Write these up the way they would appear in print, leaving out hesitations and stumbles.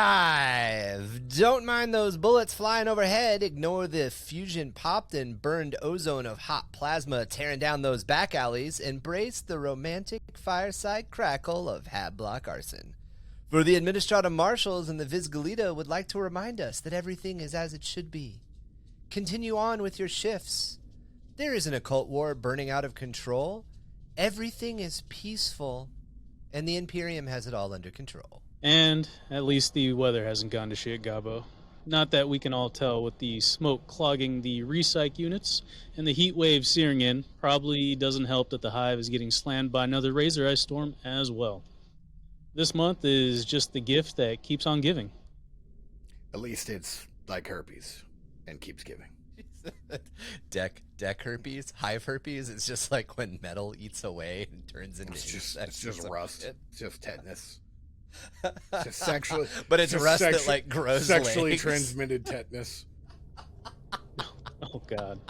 Underhive! Don't mind those bullets flying overhead. Ignore the fusion popped and burned ozone of hot plasma tearing down those back alleys. Embrace the romantic fireside crackle of hat block arson. For the Administrata Marshals and the Vizgalita would like to remind us that everything is as it should be. Continue on with your shifts. There isn't a cult war burning out of control. Everything is peaceful, and the Imperium has it all under control. And at least the weather hasn't gone to shit, Gabo. Not that we can all tell with the smoke clogging the recyc units and the heat wave searing in. Probably doesn't help that the Hive is getting slammed by another Razor Ice Storm as well. This month is just the gift that keeps on giving. At least it's like herpes and keeps giving. Deck herpes, hive herpes. It's just like when metal eats away and turns into it's just rust. It's just tetanus. It's just sexually, but it's rust that like grows sexually legs. transmitted tetanus. Oh God.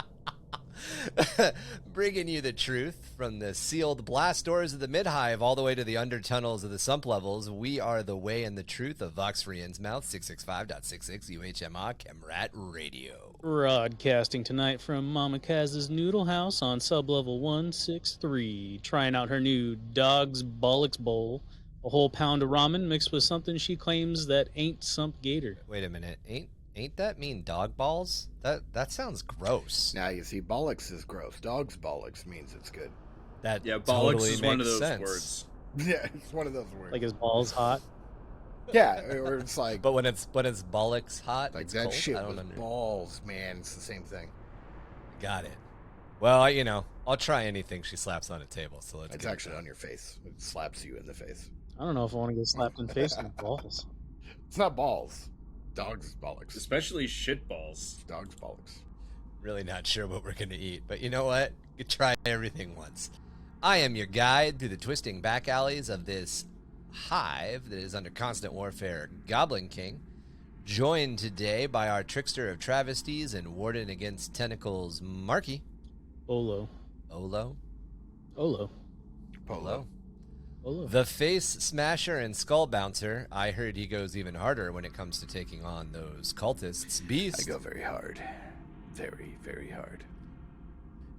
Bringing you the truth from the sealed blast doors of the mid-hive all the way to the under tunnels of the sump levels. We are the way and the truth of Vox Friend's Mouth 665.66 UHMA Chemrat Radio. Broadcasting tonight from Mama Kaz's Noodle House on sublevel 163. Trying out her new Dog's Bollocks Bowl. A whole pound of ramen mixed with something she claims that ain't sump gator. Wait a minute. Ain't that mean dog balls? That sounds gross. Now you see, bollocks is gross. Dog's bollocks means it's good. That bollocks totally is one of makes those sense. words. Yeah, it's one of those words. Like his balls hot. Yeah, or it's like. But when it's bollocks hot, like it's that cold? shit I don't with balls, man. It's the same thing. Got it. Well, I'll try anything she slaps on a table. So let's. It's actually on your face. It slaps you in the face. I don't know if I want to get slapped in the face with balls. It's not balls. Dog's bollocks. Especially shit balls. Dog's bollocks. Really not sure what we're going to eat, but you know what? You try everything once. I am your guide through the twisting back alleys of this hive that is under constant warfare, Goblin King, joined today by our trickster of travesties and warden against tentacles, Marky. Olo. Polo. The face smasher and skull bouncer. I heard he goes even harder when it comes to taking on those cultists. Beast. I go very hard. Very, very hard.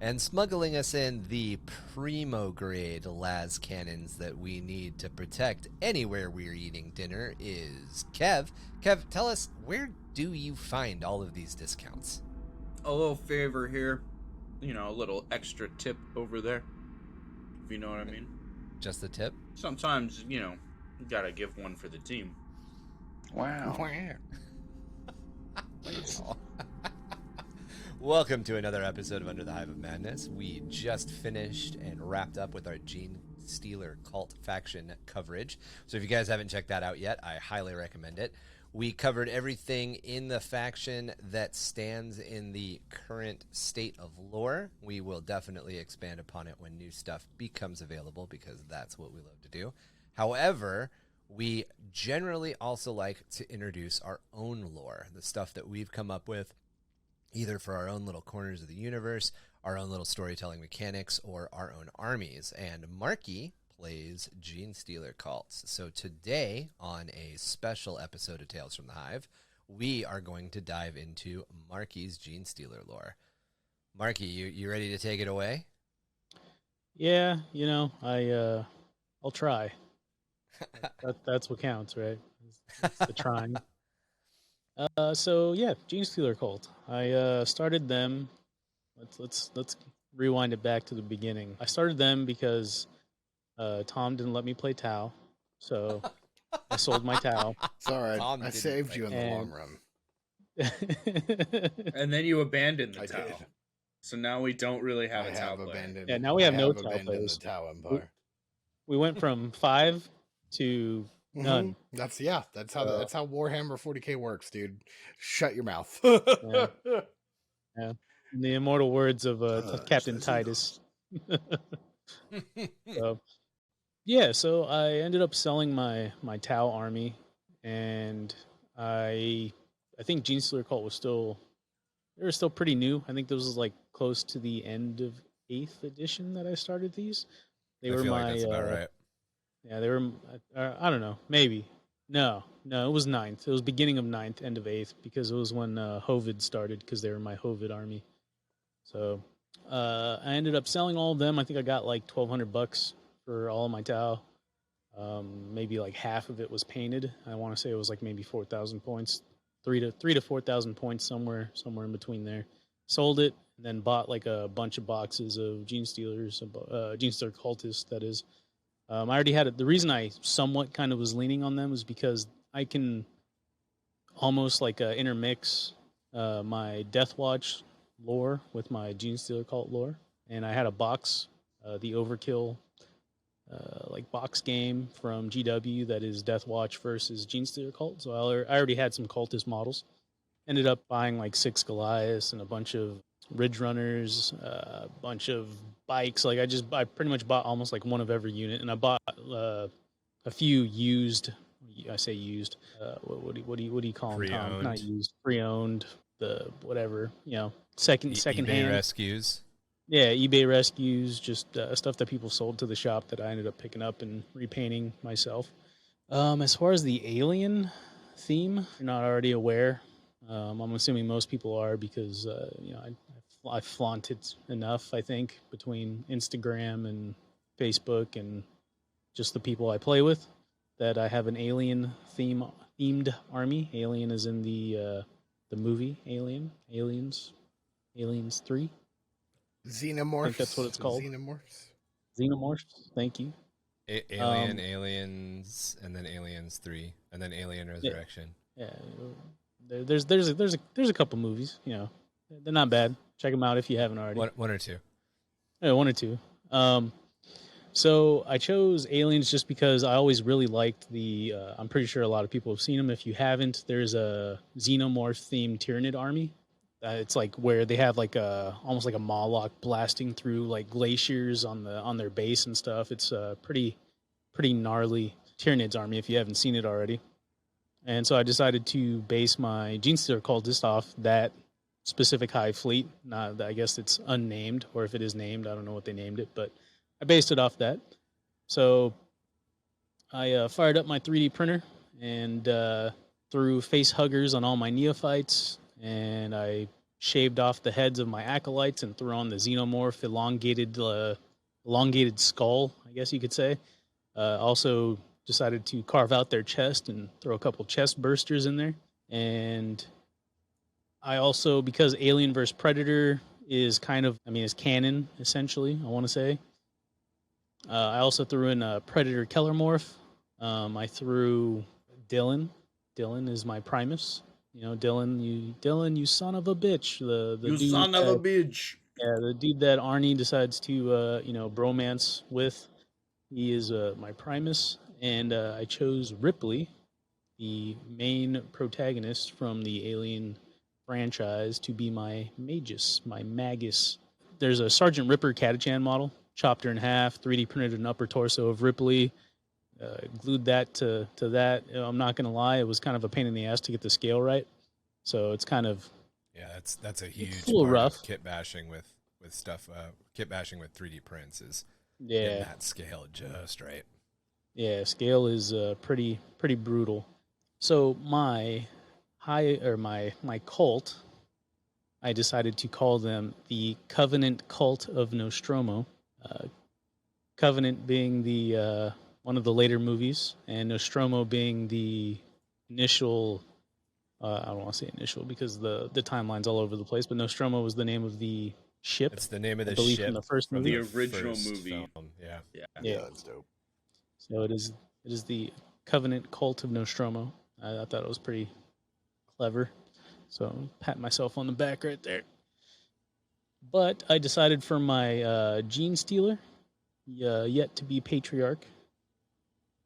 And smuggling us in the primo grade las cannons that we need to protect anywhere we're eating dinner is Kev. Kev, tell us, where do you find all of these discounts? A little favor here. A little extra tip over there. If you know what I mean. Just the tip? Sometimes, you gotta give one for the team. Wow. Welcome to another episode of Under the Hive of Madness. We just finished and wrapped up with our Genestealer cult faction coverage. So if you guys haven't checked that out yet, I highly recommend it. We covered everything in the faction that stands in the current state of lore. We will definitely expand upon it when new stuff becomes available, because that's what we love to do. However, we generally also like to introduce our own lore, the stuff that we've come up with, either for our own little corners of the universe, our own little storytelling mechanics, or our own armies. And Marky plays Genestealer cults. So today, on a special episode of Tales from the Hive, we are going to dive into Marky's Genestealer lore. Marky, you ready to take it away? Yeah, I'll try. That's what counts, right? It's the trying. Genestealer cult. I started them. Let's rewind it back to the beginning. I started them because Tom didn't let me play Tau, so I sold my Tau. It's all right. I saved you in the long run. And then you abandoned the I Tau. did. So now we don't really have a Tau player. Abandoned. Yeah, now we have no Tau abandoned players. the Tau Empire. We went from 5 to none. That's how Warhammer 40K works, dude. Shut your mouth. Yeah. In the immortal words of Captain Titus. So I ended up selling my Tau army, and I think Genestealer cult was still pretty new. I think this was like close to the end of 8th edition that I started these. They were like that's about right. Yeah, they were. I don't know, maybe. No, it was ninth. It was beginning of ninth, end of eighth, because it was when Hovid started, because they were my Hovid army. So I ended up selling all of them. I think I got like $1,200 for all of my Tau. Maybe like half of it was painted. I want to say it was like maybe 4,000 points, 3 to 4,000 points, somewhere in between there. Sold it, and then bought like a bunch of boxes of Genestealers, Genestealer cultists, that is. I already had it. The reason I somewhat kind of was leaning on them was because I can almost like intermix my Deathwatch lore with my Genestealer cult lore, and I had a box, the Overkill like box game from GW that is Deathwatch versus Genestealer cult. So I already had some cultist models. Ended up buying like 6 Goliaths and a bunch of Ridge Runners, a bunch of bikes. Like I pretty much bought almost like one of every unit, and I bought a few used. I say used. What do you call them? Pre-owned. Not used. Pre-owned. The whatever, second eBay hand rescues. Yeah, eBay rescues, just stuff that people sold to the shop that I ended up picking up and repainting myself. As far as the alien theme, if you're not already aware, I'm assuming most people are, because I flaunt it enough, I think, between Instagram and Facebook and just the people I play with, that I have an alien themed army. Alien is in the movie Aliens 3. Xenomorphs. I think that's what it's called. Xenomorphs. Thank you. Aliens, and then Aliens 3, and then Alien Resurrection. Yeah. There's a couple movies. They're not bad. Check them out if you haven't already. One or two. Yeah, 1 or 2. So I chose Aliens just because I always really liked the. I'm pretty sure a lot of people have seen them. If you haven't, there's a Xenomorph themed Tyranid army. It's like where they have like almost like a Moloch blasting through like glaciers on their base and stuff. It's a pretty gnarly Tyranids army if you haven't seen it already. And so I decided to base my Genestealer cultist off that specific Hive fleet. Not, I guess it's unnamed, or if it is named, I don't know what they named it, but I based it off that. So I fired up my 3D printer and threw face huggers on all my neophytes, and I shaved off the heads of my acolytes and threw on the xenomorph elongated skull, I guess you could say. Also decided to carve out their chest and throw a couple chest bursters in there. And I also, because Alien vs. Predator is is canon, essentially, I want to say. I also threw in a Predator Kellermorph. I threw Dylan. Dylan is my Primus. Dylan, you son of a bitch. The You dude son of a bitch. Yeah, the dude that Arnie decides to, bromance with. He is my Primus. And I chose Ripley, the main protagonist from the Alien franchise, to be my Magus, my Magus. There's a Sergeant Ripper Catachan model, chopped her in half, 3D printed an upper torso of Ripley, glued that to that. I'm not going to lie, it was kind of a pain in the ass to get the scale right. So it's kind of... Yeah, that's a huge part rough. Of kit bashing with stuff. Kit bashing with 3D prints is getting that scale just right. Yeah, scale is pretty brutal. So my cult, I decided to call them the Covenant Cult of Nostromo. Covenant being the one of the later movies, and Nostromo being the initial. I don't want to say initial because the timeline's all over the place, but Nostromo was the name of the ship. It's the name of the ship from the first movie. The original movie. Film. Yeah, that's dope. So it is the Covenant Cult of Nostromo. I thought it was pretty clever. So pat myself on the back right there. But I decided for my Genestealer, yet to be patriarch,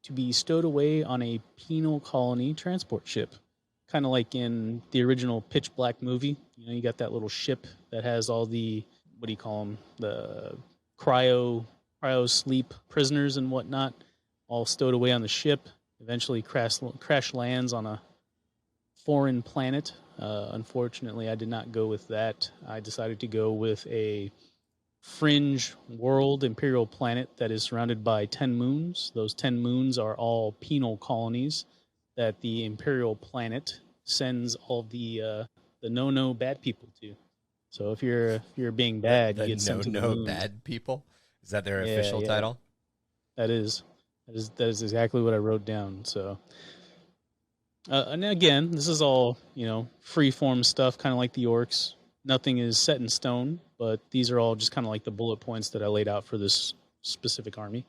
to be stowed away on a penal colony transport ship. Kind of like in the original Pitch Black movie. You got that little ship that has all the, what do you call them? The cryo sleep prisoners and whatnot, all stowed away on the ship. Eventually crash lands on a foreign planet. Unfortunately, I did not go with that. I decided to go with a fringe world imperial planet that is surrounded by 10 moons. Those 10 moons are all penal colonies that the Imperial planet sends all the no bad people to. So if you're being bad, you The get sent to the moon. bad people. Is that their Yeah, official yeah. title? That is exactly what I wrote down. So, and again, this is all free form stuff, kind of like the orcs. Nothing is set in stone, but these are all just kind of like the bullet points that I laid out for this specific army.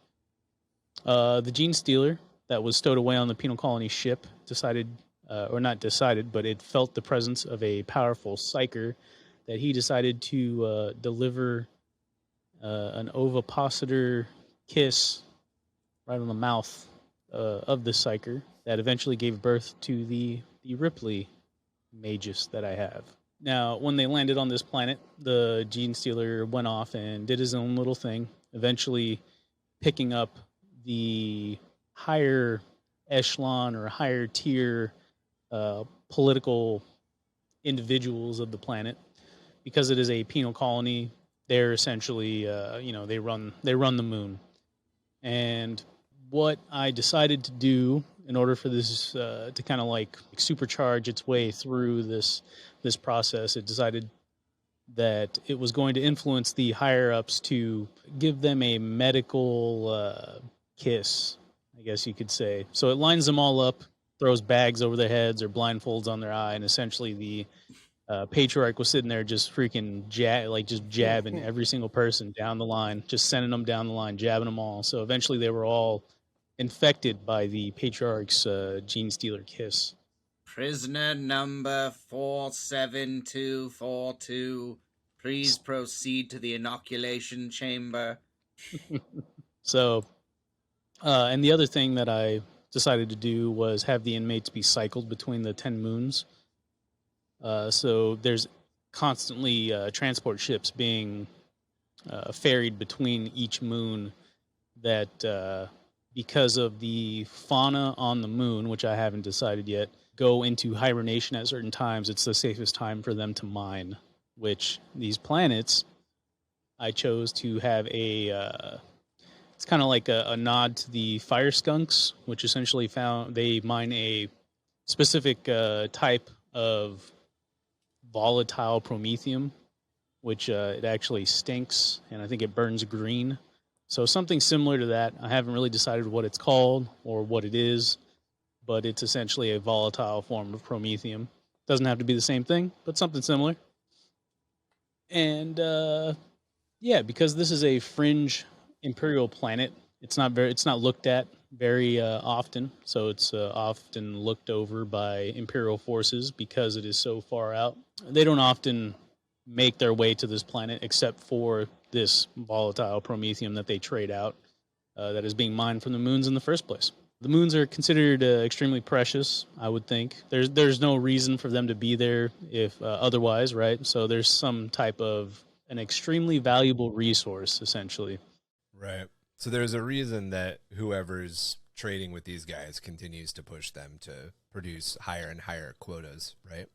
The Genestealer that was stowed away on the penal colony ship decided, or not decided, but it felt the presence of a powerful psyker that he decided to deliver an ovipositor kiss right on the mouth of the psyker that eventually gave birth to the Ripley Magus that I have. Now, when they landed on this planet, the Genestealer went off and did his own little thing, eventually picking up the higher echelon or higher tier political individuals of the planet. Because it is a penal colony, they're essentially, they run the moon. And what I decided to do in order for this to kind of like supercharge its way through this process, it decided that it was going to influence the higher ups to give them a medical kiss, I guess you could say. So it lines them all up, throws bags over their heads or blindfolds on their eye, and essentially the patriarch was sitting there just freaking jabbing every single person down the line, just sending them down the line, jabbing them all. So eventually they were all infected by the patriarch's Genestealer kiss. Prisoner number 47242, please proceed to the inoculation chamber. So, and the other thing that I decided to do was have the inmates be cycled between the 10 moons. So there's constantly transport ships being ferried between each moon that, because of the fauna on the moon, which I haven't decided yet, go into hibernation at certain times. It's the safest time for them to mine, which these planets, I chose to have it's kind of like a nod to the fire skunks, which essentially they mine a specific type of volatile promethium, which it actually stinks, and I think it burns green. So something similar to that. I haven't really decided what it's called or what it is, but it's essentially a volatile form of promethium. Doesn't have to be the same thing, but something similar. And because this is a fringe imperial planet, it's not looked at very often. So it's often looked over by imperial forces because it is so far out. They don't often make their way to this planet except for this volatile promethium that they trade out that is being mined from the moons in the first place. The moons are considered extremely precious, I would think. There's no reason for them to be there if otherwise, right? So there's some type of an extremely valuable resource, essentially. Right. So there's a reason that whoever's trading with these guys continues to push them to produce higher and higher quotas, right?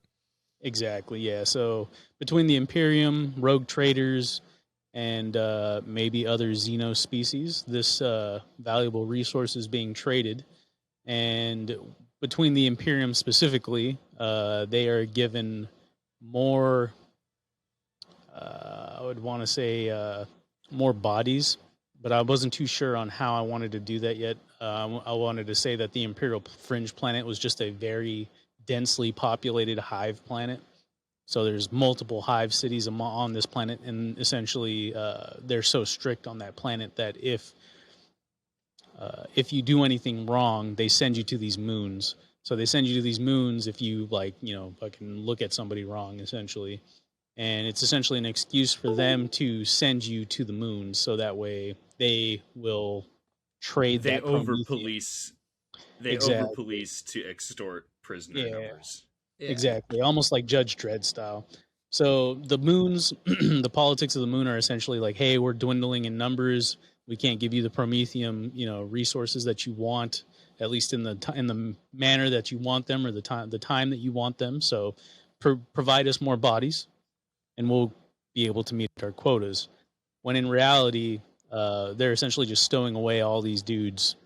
Exactly, yeah. So between the Imperium, rogue traders, and maybe other xeno species, this valuable resource is being traded. And between the Imperium specifically, they are given more, I would want to say, more bodies, but I wasn't too sure on how I wanted to do that yet. I wanted to say that the Imperial Fringe planet was just a very densely populated hive planet. So there's multiple hive cities on this planet, and essentially they're so strict on that planet that if you do anything wrong, they send you to these moons. So they send you to these moons if you fucking look at somebody wrong, essentially. And it's essentially an excuse for them to send you to the moon, so that way they will trade. They that over-police. They Exactly. over-police to extort prisoner numbers. Yeah. Exactly, almost like Judge Dredd style. So the moons, the politics of the moon are essentially like, hey, we're dwindling in numbers. We can't give you the promethium, resources that you want, at least in the manner that you want them, or the time that you want them. So provide us more bodies, and we'll be able to meet our quotas. When in reality, they're essentially just stowing away all these dudes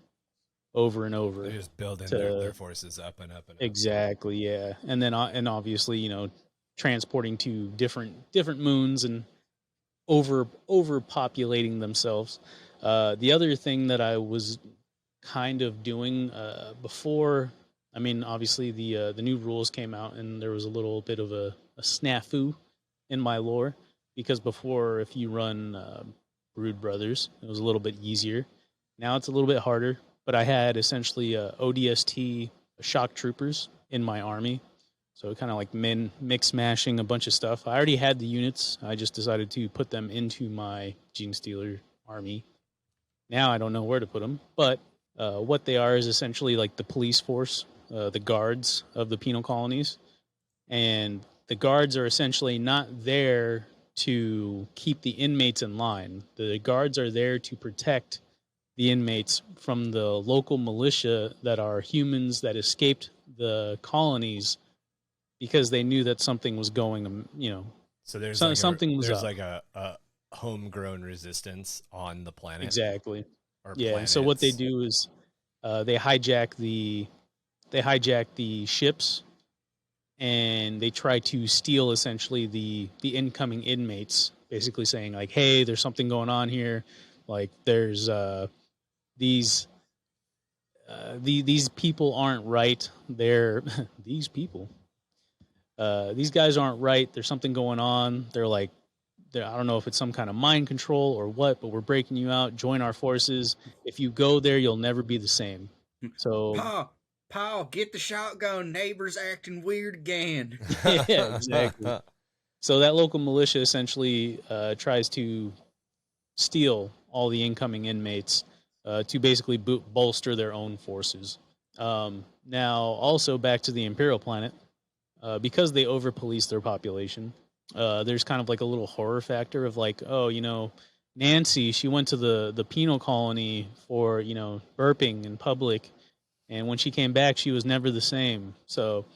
over and over. They're just building to- their forces up and up and up. Exactly, yeah. And then and obviously, you know, transporting to different moons and overpopulating themselves. The other thing that I was kind of doing before, I mean, obviously the new rules came out, and there was a little bit of a snafu in my lore, because before, if you run Brood Brothers, it was a little bit easier. Now it's a little bit harder, but I had essentially ODST shock troopers in my army. So kind of like mix mashing a bunch of stuff. I already had the units. I just decided to put them into my Genestealer army. Now I don't know where to put them, but what they are is essentially like the police force, the guards of the penal colonies. And the guards are essentially not there to keep the inmates in line. The guards are there to protect the inmates from the local militia that are humans that escaped the colonies because they knew that something was going, you know. So there's something was there's up. like a homegrown resistance on the planet. Exactly. Or Yeah. And so what they planets. do is they hijack the ships, and they try to steal essentially the incoming inmates, basically saying like, hey, there's something going on here. Like there's these people aren't right. They're these people. These guys aren't right. There's something going on. They're like, I don't know if it's some kind of mind control or what, but we're breaking you out. Join our forces. If you go there, you'll never be the same. So, Paul, get the shotgun. Neighbor's acting weird again. yeah, exactly. So that local militia essentially tries to steal all the incoming inmates to basically bolster their own forces. Now, also back to the Imperial planet, because they over-police their population, there's kind of like a little horror factor of like, oh, you know, Nancy, she went to the penal colony for, you know, burping in public, and when she came back, she was never the same. So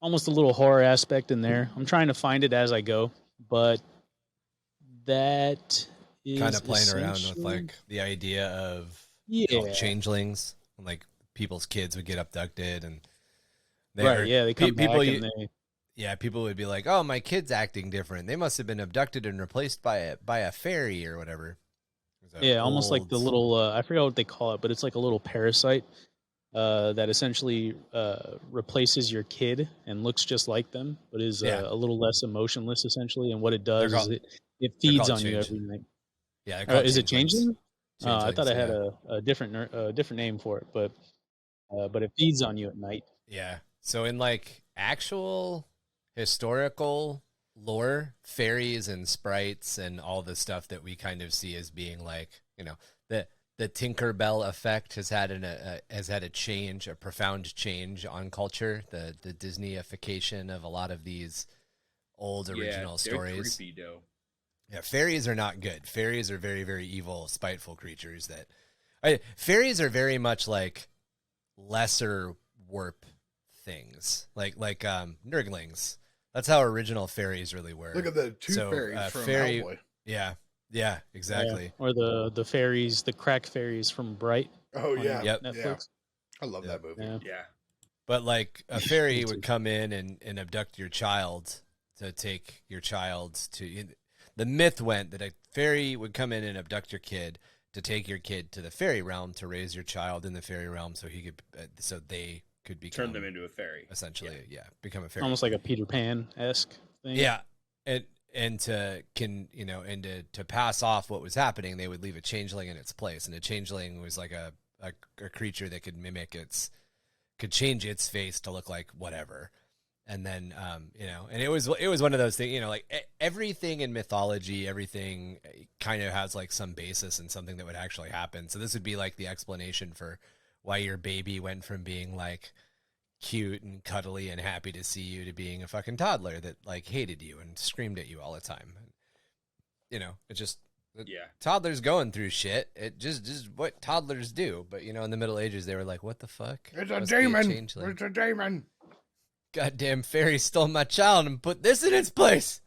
almost a little horror aspect in there. I'm trying to find it as I go, but that is kind of playing around with like the idea of changelings, like people's kids would get abducted and they come people back and they... Yeah, people would be like, "Oh, my kid's acting different. They must have been abducted and replaced by a fairy or whatever." Yeah, almost like the little I forgot what they call it, but it's like a little parasite that essentially replaces your kid and looks just like them, but is a little less emotionless essentially. And what it does is it feeds on you every night. Yeah, is it changeling? I thought I had yeah. a different name for it, but it feeds on you at night. Yeah. So in like actual historical lore, fairies and sprites and all the stuff that we kind of see as being like, you know, the Tinkerbell effect has had a change, a profound change on culture. The Disneyification of a lot of these old original stories. Creepy, though. Yeah, fairies are not good. Fairies are very, very evil, spiteful creatures fairies are very much like lesser warp things, like Nurglings. That's how original fairies really were. Look at the two fairies from Hellboy. Yeah, exactly. Yeah. Or the fairies, the crack fairies from Bright. Oh yeah, Netflix. Yeah. I love that movie. Yeah. But like a fairy would come in and abduct your child to take your child to. The myth went that a fairy would come in and abduct your kid to take your kid to the fairy realm to raise your child in the fairy realm, so they could become, turn them into a fairy, essentially. Yeah, become a fairy, almost like a Peter Pan-esque thing. Yeah, and to pass off what was happening, they would leave a changeling in its place, and a changeling was like a creature that could change its face to look like whatever. And then, and it was one of those things, like everything in mythology, everything kind of has like some basis in something that would actually happen. So this would be like the explanation for why your baby went from being like cute and cuddly and happy to see you to being a fucking toddler that like hated you and screamed at you all the time. It just, toddlers going through shit. It just what toddlers do. But in the Middle Ages, they were like, what the fuck? It's a demon. It's a demon. Goddamn fairy stole my child and put this in its place.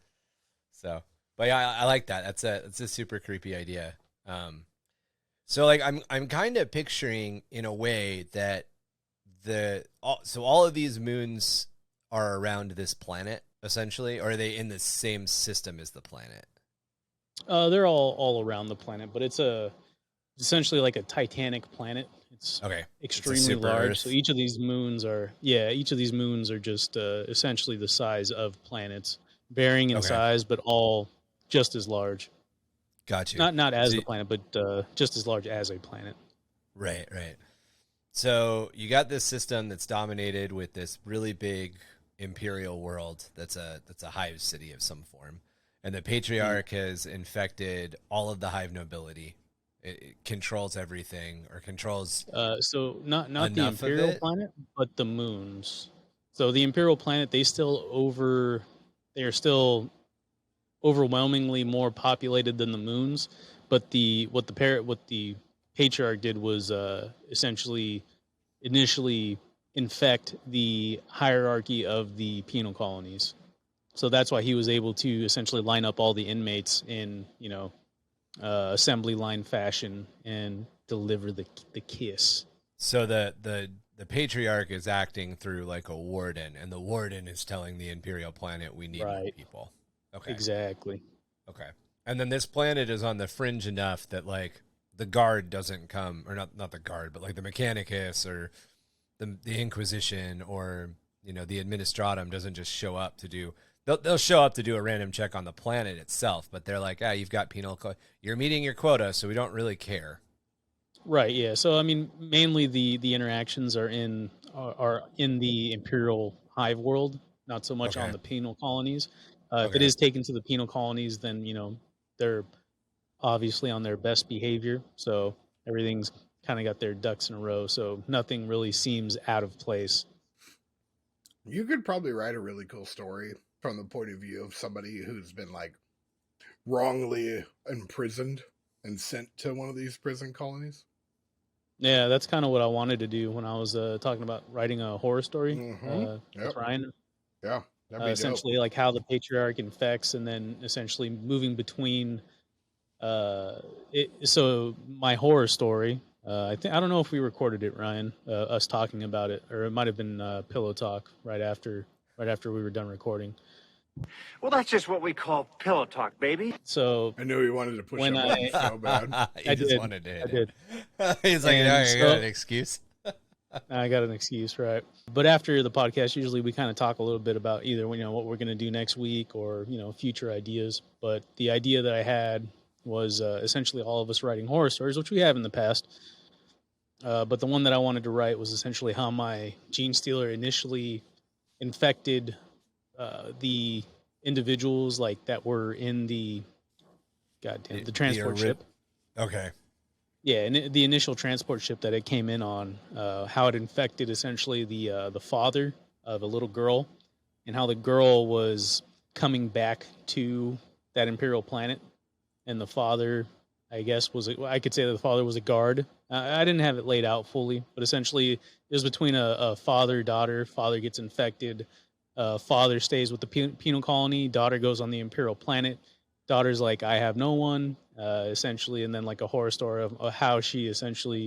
So, but yeah, I like that. That's a super creepy idea. So like I'm kind of picturing in a way that all of these moons are around this planet essentially, or are they in the same system as the planet? They're all around the planet, but it's essentially like a titanic planet. It's Okay. extremely large. So each of these moons are just essentially the size of planets, varying in size, but all just as large. Got you. Not as the planet, but just as large as a planet. Right. So you got this system that's dominated with this really big imperial world that's a hive city of some form, and the patriarch has infected all of the hive nobility. It controls everything, or controls. So not the imperial planet, but the moons. So the imperial planet, they are still overwhelmingly more populated than the moons. But what the patriarch did was essentially initially infect the hierarchy of the penal colonies. So that's why he was able to essentially line up all the inmates in assembly line fashion and deliver the kiss. So the patriarch is acting through like a warden, and the warden is telling the imperial planet we need more people. Okay. Exactly. Okay. And then this planet is on the fringe enough that like the guard doesn't come, or not the guard, but like the Mechanicus or the Inquisition or the Administratum doesn't just show up to do. They'll show up to do a random check on the planet itself, but they're like, you've got you're meeting your quota, so we don't really care. Right. Yeah. So I mean, mainly the interactions are in the imperial hive world, not so much on the penal colonies. If it is taken to the penal colonies, then they're obviously on their best behavior, so everything's kind of got their ducks in a row, so nothing really seems out of place. You could probably write a really cool story from the point of view of somebody who's been like wrongly imprisoned and sent to one of these prison colonies. Yeah, that's kind of what I wanted to do when I was talking about writing a horror story with Ryan. Yeah, essentially dope. Like how the patriarch infects, and then essentially moving between. So my horror story. I don't know if we recorded it, Ryan. Us talking about it, or it might have been pillow talk right after we were done recording. Well, that's just what we call pillow talk, baby. So I knew he wanted to push it so bad. I did. He's like, you got an excuse. I got an excuse, right? But after the podcast, usually we kind of talk a little bit about either what we're going to do next week, or future ideas. But the idea that I had was essentially all of us writing horror stories, which we have in the past. But the one that I wanted to write was essentially how my Genestealer initially infected the individuals that were in the transport ship. Okay. Yeah, and the initial transport ship that it came in on, how it infected essentially the father of a little girl, and how the girl was coming back to that Imperial planet, and the father, I guess, I could say that the father was a guard. I didn't have it laid out fully, but essentially it was between a father-daughter. Father gets infected. Father stays with the penal colony. Daughter goes on the Imperial planet. Daughter's like, I have no one, essentially, and then like a horror story of how she essentially,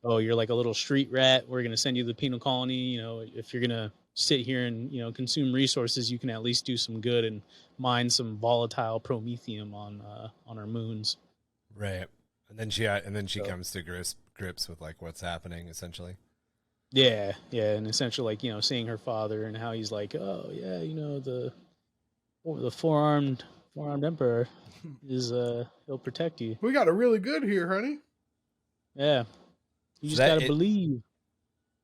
you're like a little street rat. We're going to send you to the penal colony. If you're going to sit here and, consume resources, you can at least do some good and mine some volatile promethium on our moons. Right. And then she comes to grips with like what's happening essentially. Yeah. And essentially like, seeing her father and how he's like, oh yeah, the four-armed emperor is he'll protect you. We got it really good here, honey. Yeah. You just gotta believe.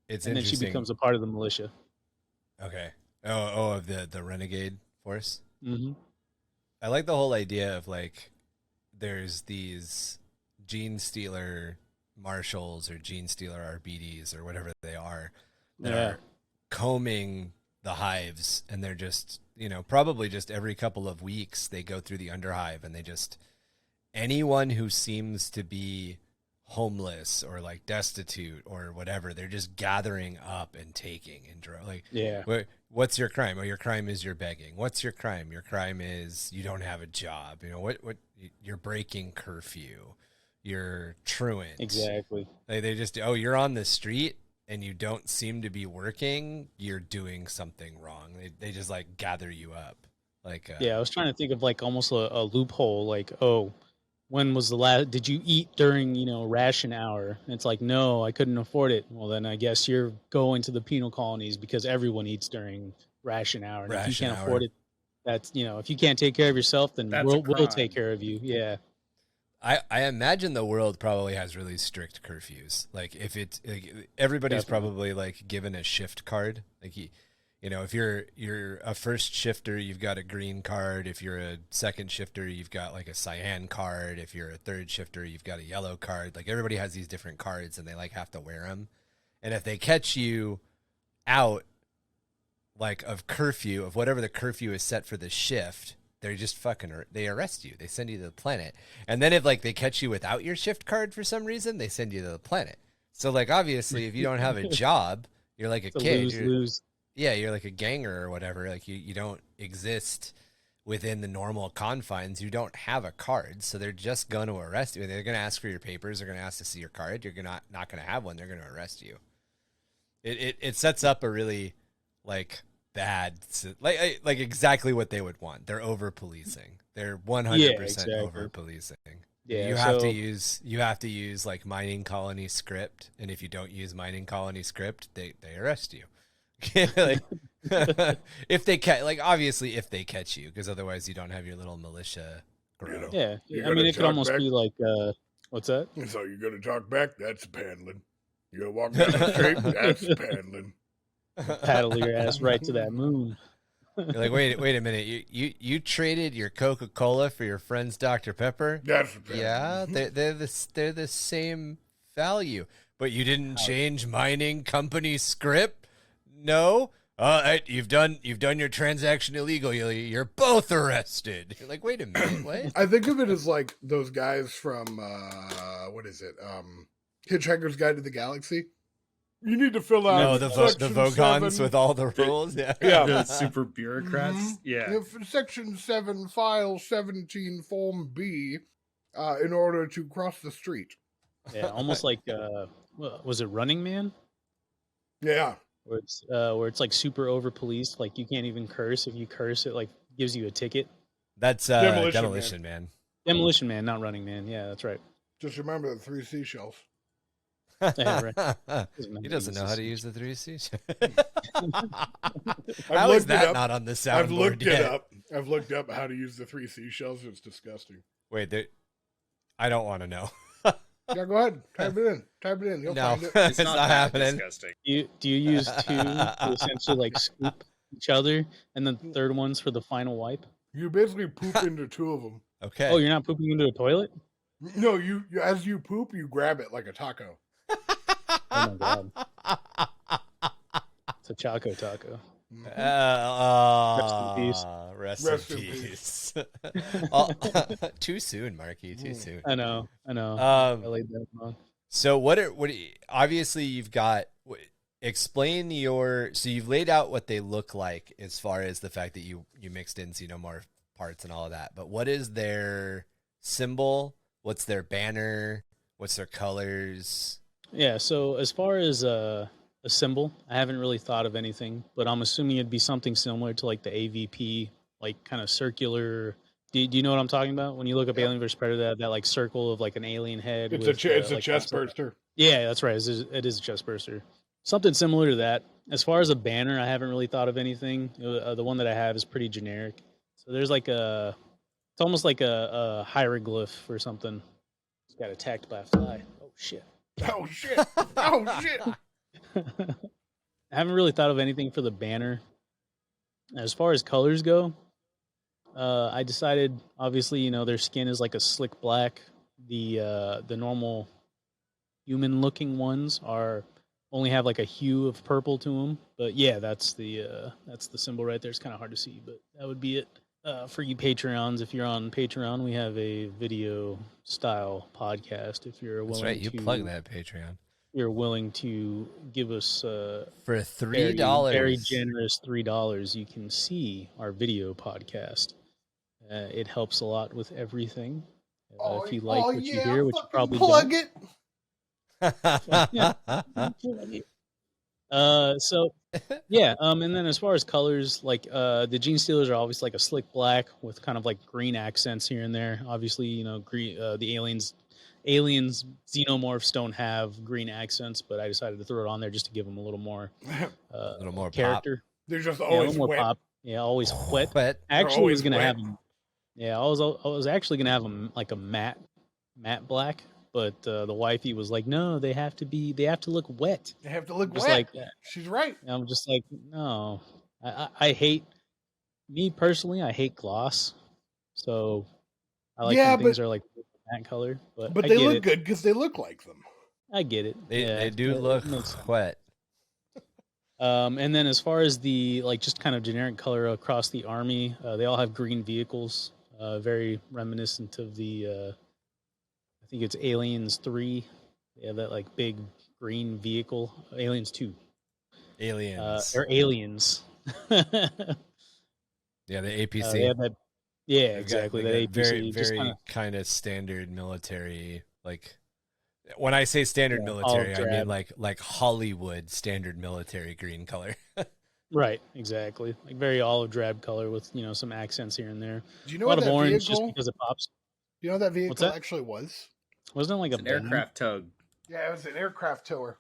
It's and then she becomes a part of the militia. Okay. Of the renegade force. Mm-hmm. I like the whole idea of like there's these Genestealer marshals or Genestealer RBDs or whatever they are that are combing the hives, and they're just probably just every couple of weeks they go through the Underhive, and they just anyone who seems to be homeless or like destitute or whatever, they're just gathering up and taking and like what's your crime? Oh, your crime is you're begging. What's your crime? Your crime is you don't have a job. What you're breaking curfew. you're truant. Exactly. They just, oh, you're on the street and you don't seem to be working, you're doing something wrong. They just like gather you up. Like yeah, I was trying to think of like almost a loophole. Like, oh, when was the last? Did you eat during ration hour? And it's like, no, I couldn't afford it. Well, then I guess you're going to the penal colonies because everyone eats during ration hour. And if you can't afford it, that's if you can't take care of yourself, then we'll take care of you. Yeah. I imagine the world probably has really strict curfews. Like if it's everybody's Definitely. probably like given a shift card. Like if you're a first shifter, you've got a green card. If you're a second shifter, you've got like a cyan card. If you're a third shifter, you've got a yellow card. Like everybody has these different cards, and they like have to wear them. And if they catch you out like of curfew, of whatever the curfew is set for the shift, they just they arrest you. They send you to the planet. And then if like they catch you without your shift card for some reason, they send you to the planet. So like obviously if you don't have a job, you're like a kid. Lose. Yeah, you're like a ganger or whatever. Like you don't exist within the normal confines. You don't have a card, so they're just going to arrest you. They're going to ask for your papers. They're going to ask to see your card. You're not going to have one. They're going to arrest you. It sets up a really like bad, like exactly what they would want. They're over policing. They're 100% over policing. Yeah, you have to use like mining colony script, and if you don't use mining colony script, they arrest you. Like, if they obviously if they catch you, because otherwise you don't have your little militia grow. Yeah, I mean it could almost be like what's that? So you're gonna talk back? That's paddling. You're gonna walk down the street? That's paddling. Paddle your ass right to that moon. You're like, wait a minute. You traded your Coca-Cola for your friend's Dr. Pepper? That's paddling. Yeah, they're the same value, but you didn't change mining company script. No, you've done your transaction illegally. You're both arrested. You're like, wait a minute, what? I think of it as like those guys from what is it? Hitchhiker's Guide to the Galaxy. You need to fill out the Section Vogons 7. with all the rules. Yeah, The super bureaucrats. Mhm. Yeah. Section 7, File 17, Form B, in order to cross the street. Yeah, almost like was it Running Man? Yeah. Where it's like super over policed, like you can't even curse. If you curse, it like gives you a ticket. That's Demolition Man. Demolition Man, not Running Man. Yeah, that's right. Just remember the 3 seashells. Yeah, right. He doesn't know how to use the 3 C's. I've How is looked it that up. not on the soundboard I've looked yet? it up. I've looked up how to use the 3 seashells. It's disgusting. Wait, I don't want to know. Yeah, go ahead. Type it in. You'll No, find it. it's not that happening. disgusting. Do you use two to essentially like scoop each other, and then the third one's for the final wipe? You basically poop into 2 of them. Okay. Oh, you're not pooping into a toilet? No, you as you poop, you grab it like a taco. Oh my god, it's a Choco Taco. Rest in peace. Too soon, Marky. Too soon. I know. I laid that wrong. So obviously you've got explain so you've laid out what they look like as far as the fact that you mixed in xenomorph parts and all of that. But what is their symbol? What's their banner? What's their colors? Yeah, so as far as a symbol, I haven't really thought of anything, but I'm assuming it'd be something similar to like the AVP, like kind of circular. Do you know what I'm talking about? When you look up Alien vs. Predator, that like circle of like an alien head. It's with, a chest burster. Yeah, that's right. It is a chest burster. Something similar to that. As far as a banner, I haven't really thought of anything. The one that I have is pretty generic. So there's like it's almost like a hieroglyph or something. It's got attacked by a fly. Oh shit. Oh shit! Oh shit! I haven't really thought of anything for the banner. As far as colors go, I decided obviously their skin is like a slick black. The normal human looking ones only have like a hue of purple to them. But yeah, that's the symbol right there. It's kind of hard to see, but that would be it. For you Patreons, if you're on Patreon, we have a video style podcast. If you're willing, That's right. You plug that Patreon. You're willing to give us for $3, very generous $3, you can see our video podcast. It helps a lot with everything. If you like what you hear, which you probably plug don't. it. So yeah, and then as far as colors, like the Genestealers are always like a slick black with kind of like green accents here and there. Obviously, you know, green. The aliens xenomorphs don't have green accents, but I decided to throw it on there just to give them a little more character. Pop. They're just a always little more wet. pop. Yeah, always wet. Wet. Actually, I was gonna have them. Yeah, I was actually gonna have them like a matte black. But the wifey was like, "No, they have to look wet. They have to look just wet." Like that. She's right. And I'm just like, no. I hate, me personally, I hate gloss. So I like when things are like that color. But they look good because they look like them. I get it. They do look wet. And then as far as the like just kind of generic color across the army, they all have green vehicles, very reminiscent of the. I think it's Aliens 3. They have that like big green vehicle. Aliens 2. Aliens. Or Aliens. Yeah, the APC. They have that, yeah, exactly. That APC. Very kind of standard military. Like when I say standard military, I mean like Hollywood standard military green color. Right, exactly. Like very olive drab color with some accents here and there. Do you know a lot what of that orange vehicle, just because it pops. You know what that vehicle actually was? Wasn't it like an aircraft tug? Yeah, it was an aircraft tower.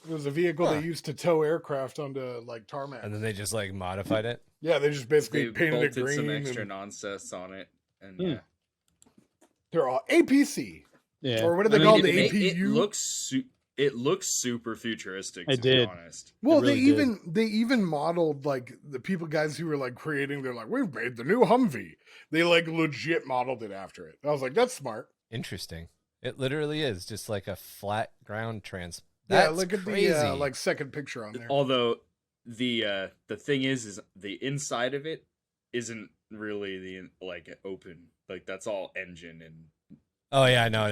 It was a vehicle they used to tow aircraft onto like tarmac. And then they just like modified it. Yeah, they just basically painted it green. Some extra nonsense on it, and they're all APC. Yeah, or what are they called? The APU. It looks super futuristic. To be honest. Well, they even modeled like the guys who were like creating. They're like, we've made the new Humvee. They like legit modeled it after it. I was like, that's smart. Interesting. It literally is just like a flat ground That's look at crazy. The like second picture on there. Although the thing is the inside of it isn't really the like open. Like that's all engine and. Oh yeah, no.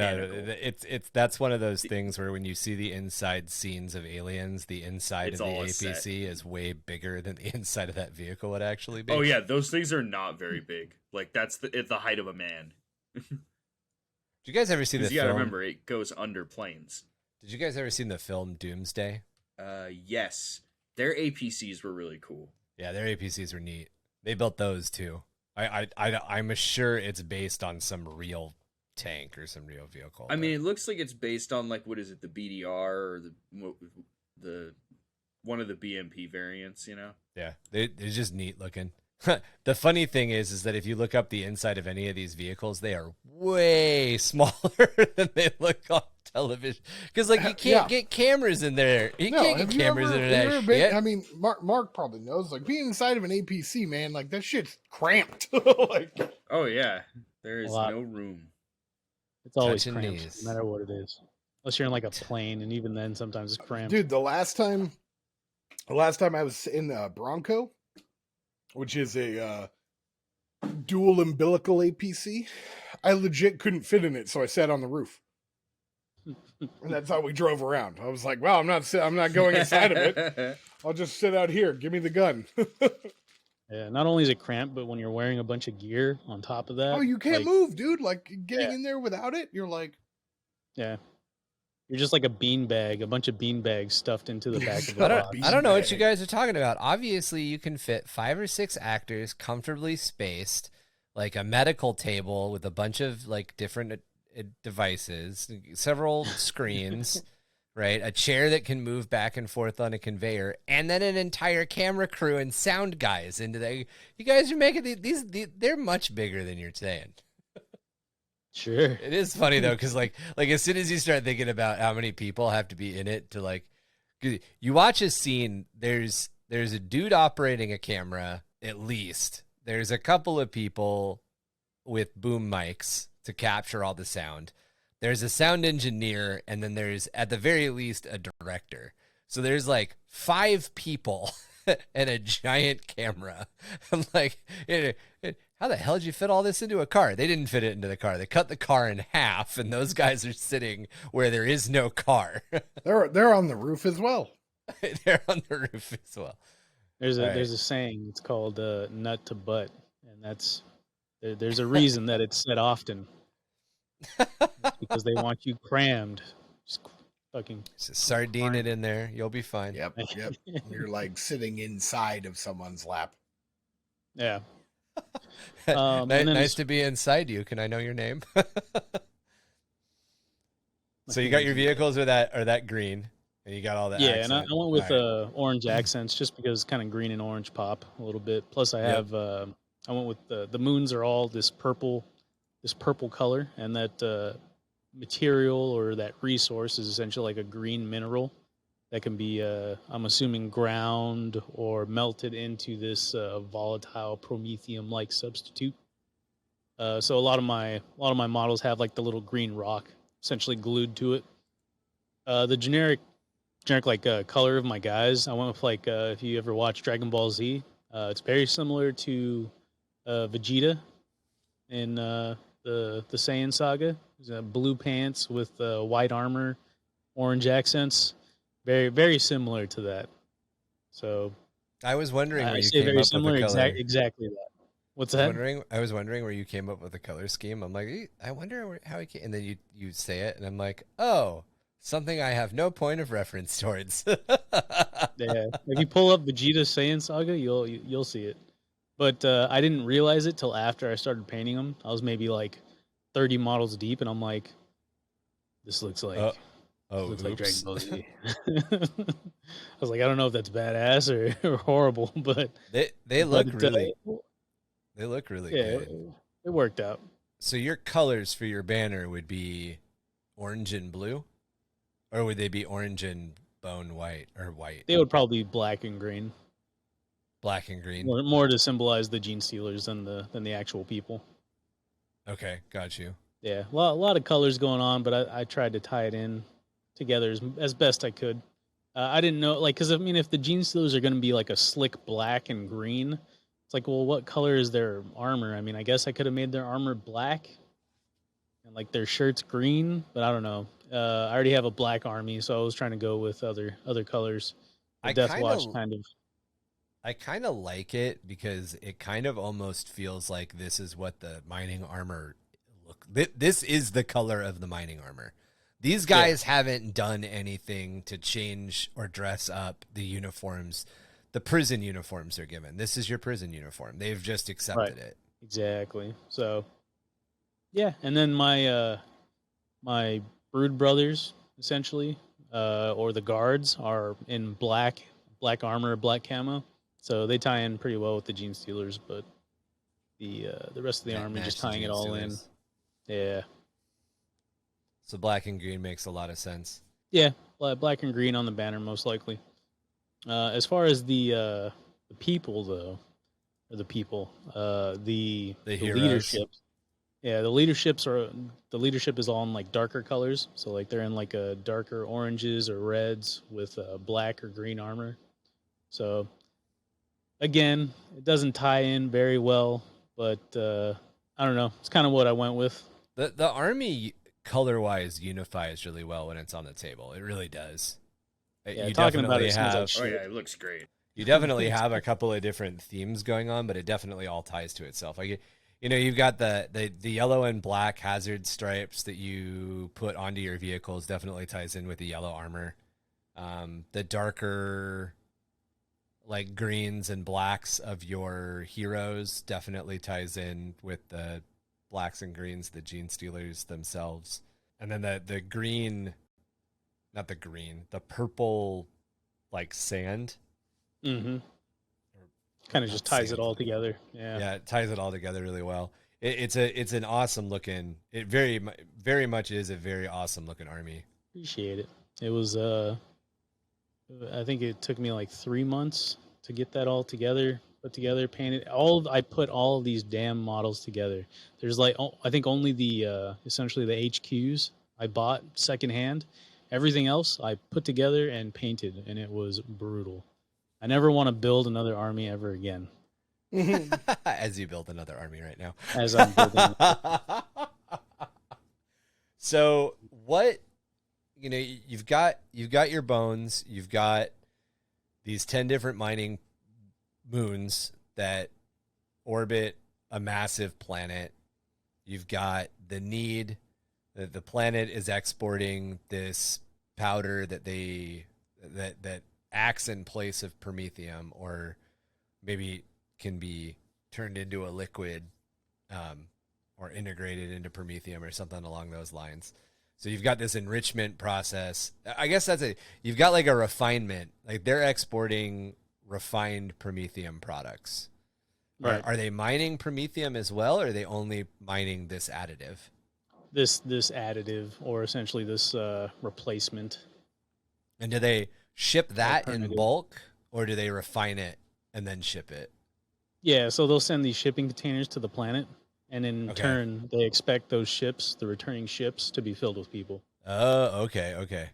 It's that's one of those things where when you see the inside scenes of Aliens, the inside of the APC is way bigger than the inside of that vehicle would actually be. Oh yeah, those things are not very big. Like that's the height of a man. Did you guys ever see the film? You gotta remember, it goes under planes. Did you guys ever see the film Doomsday? Yes. Their APCs were really cool. Yeah, their APCs were neat. They built those too. I'm sure it's based on some real tank or some real vehicle. I mean, it looks like it's based on like what is it, the BDR or the one of the BMP variants, Yeah, they're just neat looking. The funny thing is that if you look up the inside of any of these vehicles, they are way smaller than they look on television. Because like you can't get cameras in there. You can't get cameras in that shit. I mean, Mark probably knows. Like being inside of an APC, man, like that shit's cramped. Oh yeah, there is no room. It's always cramped, no matter what it is. Unless you're in like a plane, and even then, sometimes it's cramped. Dude, the last time I was in Bronco, which is a dual umbilical APC, I legit couldn't fit in it, so I sat on the roof. And that's how we drove around. I was like, "Wow, I'm not going inside of it. I'll just sit out here. Give me the gun." Yeah, not only is it cramped, but when you're wearing a bunch of gear on top of that, oh, you can't move, dude. Like getting in there without it, you're like, yeah, you're just like a beanbag, a bunch of beanbags stuffed into the back of the box. I don't know what you guys are talking about. Obviously, you can fit 5 or 6 actors comfortably spaced, like a medical table with a bunch of like different devices, several screens. Right, a chair that can move back and forth on a conveyor, and then an entire camera crew and sound guys into there. You guys are making these they're much bigger than you're saying. Sure. It is funny though, because like as soon as you start thinking about how many people have to be in it to like, you watch a scene. There's a dude operating a camera at least. There's a couple of people with boom mics to capture all the sound. There's a sound engineer, and then there's, at the very least, a director. So there's like 5 people and a giant camera. I'm like, how the hell did you fit all this into a car? They didn't fit it into the car. They cut the car in half, and those guys are sitting where there is no car. They're on the roof as well. They're on the roof as well. There's a saying. It's called nut to butt, and there's a reason that it's said often. because they want you crammed. Just fucking. Just sardine it in there. You'll be fine. Yep. You're like sitting inside of someone's lap. Yeah. Nice to be inside you. Can I know your name? So you got your vehicles or that green, and you got all that. Yeah, accent. and I went with orange accents just because kind of green and orange pop a little bit. Plus, I have I went with the moons are all this purple color, and that material or that resource is essentially like a green mineral that can be I'm assuming ground or melted into this volatile promethium like substitute. So a lot of my models have like the little green rock essentially glued to it. The generic like color of my guys, I went with like if you ever watch Dragon Ball Z, it's very similar to Vegeta in the Saiyan saga. Blue pants with white armor, orange accents, very very similar to that. So I was wondering where you say came very up similar, with the color. exactly that. What's that? I was wondering where you came up with the color scheme. I'm like, I wonder how he came. And then you say it, and I'm like, oh, something I have no point of reference towards. Yeah, if you pull up Vegeta Saiyan Saga, you'll see it. But I didn't realize it till after I started painting them. I was maybe like 30 models deep, and I'm like, this looks like like Dragon Ball Z. I was like, I don't know if that's badass or horrible, but they look really. They look really good. It worked out. So your colors for your banner would be orange and blue? Or would they be orange and bone white or white? They would probably be black and green. Black and green. More to symbolize the Genestealers than the actual people. Okay, got you. Yeah, a lot of colors going on, but I tried to tie it in together as best I could. I didn't know, like, because I mean, if the Genestealers are going to be like a slick black and green, it's like, well, what color is their armor? I mean, I guess I could have made their armor black and like their shirts green, but I don't know. I already have a black army, so I was trying to go with other colors. Deathwatch kind of. I kind of like it because it kind of almost feels like this is what the mining armor this is the color of the mining armor. These guys haven't done anything to change or dress up the uniforms, the prison uniforms they're given. This is your prison uniform. They've just accepted it. Exactly. So, yeah. And then my my brood brothers, essentially, or the guards, are in black armor, black camo. So they tie in pretty well with the Genestealers, but the rest of the army just tying it all in. Yeah. So black and green makes a lot of sense. Yeah, black and green on the banner, most likely. As far as the people, though, or the people, the leadership. Yeah, the leadership is all in like darker colors. So like they're in like a darker oranges or reds with black or green armor. So again, it doesn't tie in very well, but I don't know. It's kind of what I went with. The army color-wise unifies really well when it's on the table. It really does. Yeah, you talking about definitely it have. like oh yeah, it looks great. You definitely have a couple of different themes going on, but it definitely all ties to itself. Like, you know, you've got the yellow and black hazard stripes that you put onto your vehicles. Definitely ties in with the yellow armor. The darker, like, greens and blacks of your heroes definitely ties in with the blacks and greens, the Genestealers themselves. And then the green, not the green, the purple, like, sand. Mm-hmm. Kind of just ties it all together. Yeah, it ties it all together really well. It's an awesome looking. It very much is a very awesome looking army. Appreciate it. It was I think it took me like 3 months to get that all together, put together, painted. I put all of these damn models together. There's like I think only the essentially the HQs I bought secondhand. Everything else I put together and painted, and it was brutal. I never want to build another army ever again. As you build another army right now. As I'm building. So what, you know, you've got your bones, you've got these 10 different mining moons that orbit a massive planet. You've got the need the planet is exporting this powder that acts in place of promethium, or maybe can be turned into a liquid, or integrated into promethium or something along those lines. So you've got this enrichment process. I guess you've got like a refinement. Like they're exporting refined promethium products. Right. Are they mining promethium as well, or are they only mining this additive? This additive, or essentially this replacement. And do they ship that in Alternative. bulk, or do they refine it and then ship it? Yeah, so they'll send these shipping containers to the planet, and in Okay. turn, they expect those ships, the returning ships, to be filled with people, Oh, okay.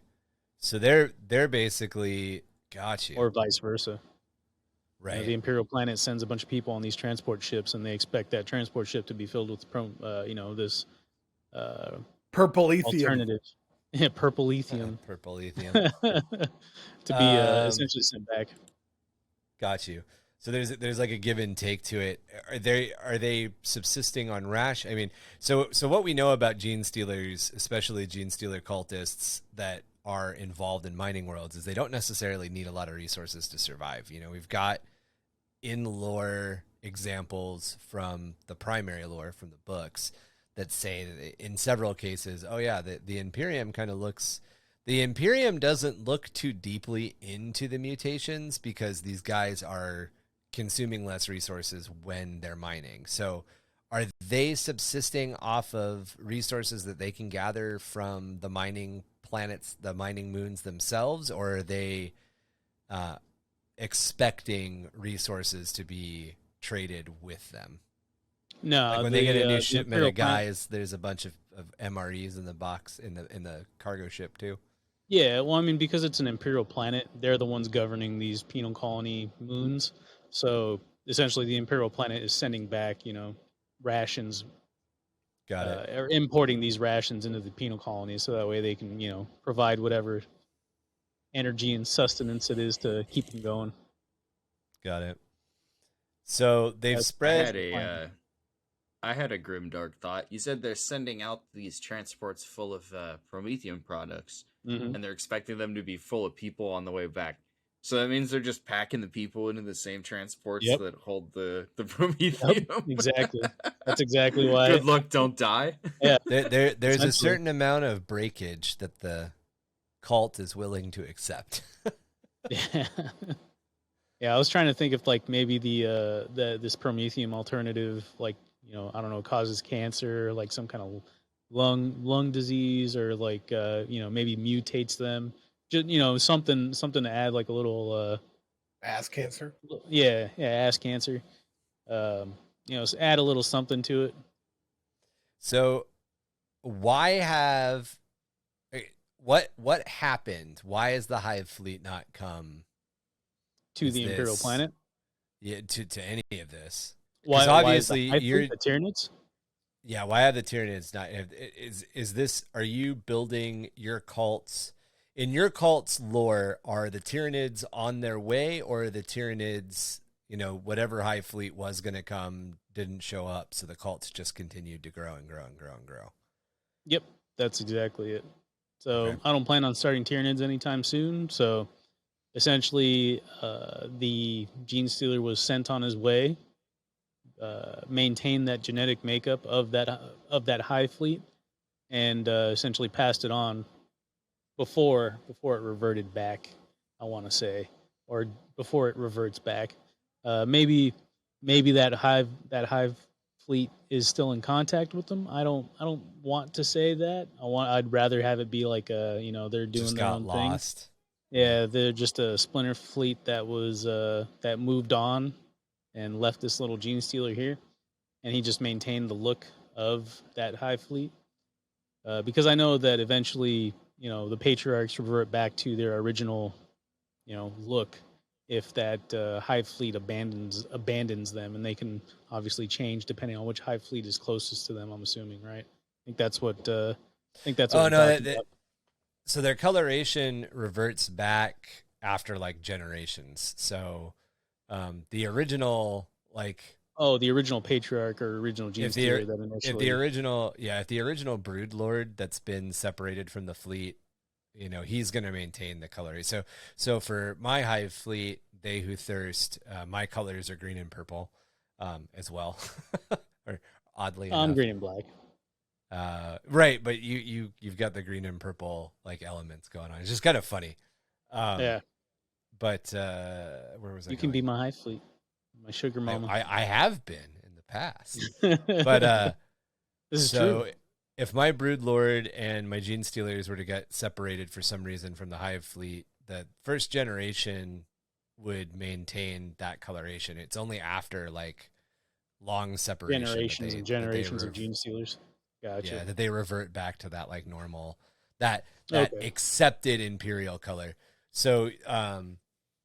So they're basically got you. or vice versa. You know, Right. the Imperial planet sends a bunch of people on these transport ships, and they expect that transport ship to be filled with, this Purple lithium. alternative, purple lithium, Purple lithium. to be essentially sent back. Got you. So there's like a give and take to it. Are they subsisting on rash? I mean, so what we know about Genestealers, especially Genestealer cultists that are involved in mining worlds, is they don't necessarily need a lot of resources to survive. You know, we've got in lore examples from the primary lore from the books that say that in several cases, oh yeah, the Imperium kind of looks. The Imperium doesn't look too deeply into the mutations because these guys are consuming less resources when they're mining. So are they subsisting off of resources that they can gather from the mining planets, the mining moons themselves, or are they expecting resources to be traded with them? No, Like when they get a new the shipment Imperial of guys, there's a bunch of MREs in the box in the cargo ship too. Yeah, well, I mean, because it's an Imperial planet, they're the ones governing these penal colony moons. So essentially, the Imperial planet is sending back, rations, Got it. or importing these rations into the penal colonies, so that way they can, provide whatever energy and sustenance it is to keep them going. Got it. So they've That's- spread. I had a grimdark thought. You said they're sending out these transports full of promethium products, Mhm. and they're expecting them to be full of people on the way back. So that means they're just packing the people into the same transports Yep. that hold the promethium. Exactly. That's exactly why. Good luck, don't die. Yeah. There's a Essentially. certain amount of breakage that the cult is willing to accept. Yeah. Yeah, I was trying to think if like maybe the this promethium alternative, like, I don't know, causes cancer, like some kind of lung disease, or like maybe mutates them. Just something to add, like a little Ass cancer. ass cancer. So add a little something to it. So why have what happened? Why has the Hive fleet not come To Is the Imperial this- planet. to any of this? Why? obviously why is the you're- Hive fleet the Tyranids? Yeah, why have the Tyranids not? Is this? Are you building your cults? In your cult's lore, are the Tyranids on their way, or are the Tyranids, whatever Hive fleet was going to come didn't show up, so the cults just continued to grow and grow and grow and grow? Yep, that's exactly it. So Okay. I don't plan on starting Tyranids anytime soon. So essentially, the Genestealer was sent on his way, maintain that genetic makeup of that Hive fleet, and essentially passed it on before it reverted back. I want to say, or before it reverts back. Maybe that hive fleet is still in contact with them. I don't want to say that. I'd rather have it be like they're doing Just their got own lost. thing. Yeah, they're just a splinter fleet that was that moved on and left this little Genestealer here, and he just maintained the look of that Hive fleet. Because I know that eventually, the patriarchs revert back to their original, look, if that Hive fleet abandons them, and they can obviously change depending on which Hive fleet is closest to them. I'm assuming, right? I think that's what. Oh I'm no, talking about. so their coloration reverts back after like generations. So the original, like Oh, the original patriarch or original Genestealer that initially. If the original brood lord that's been separated from the fleet, he's going to maintain the color. So for my hive fleet, they who thirst, my colors are green and purple, as well. Or oddly enough. I'm green and black. Right, but you've got the green and purple like elements going on. It's just kind of funny. Yeah. But where was I? You can be my hive fleet, my sugar mama. I have been in the past, but this is true. If my brood lord and my Genestealers were to get separated for some reason from the hive fleet, the first generation would maintain that coloration. It's only after like long separation, generations and generations of Genestealers. Gotcha. Yeah, that they revert back to that like normal, that accepted imperial color. So,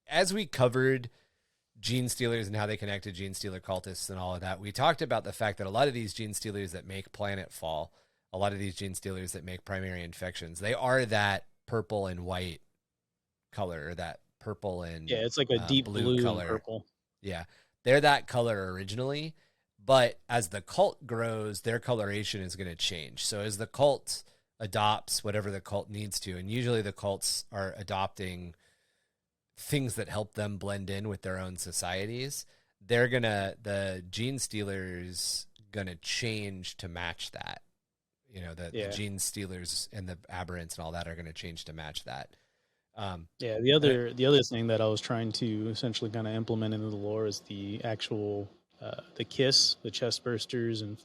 as we covered Genestealers and how they connect to Genestealer cultists and all of that, we talked about the fact that a lot of these Genestealers that make Planetfall, a lot of these Genestealers that make Primary Infections, they are that purple and white color, or that purple and it's like a deep blue color. Purple. Yeah, they're that color originally, but as the cult grows, their coloration is going to change. So as the cult adopts whatever the cult needs to, and usually the cults are adopting things that help them blend in with their own societies, the Genestealers gonna change to match that. The Genestealers and the aberrants and all that are gonna change to match that. The other thing that I was trying to essentially kind of implement into the lore is the actual the kiss, the chest bursters, and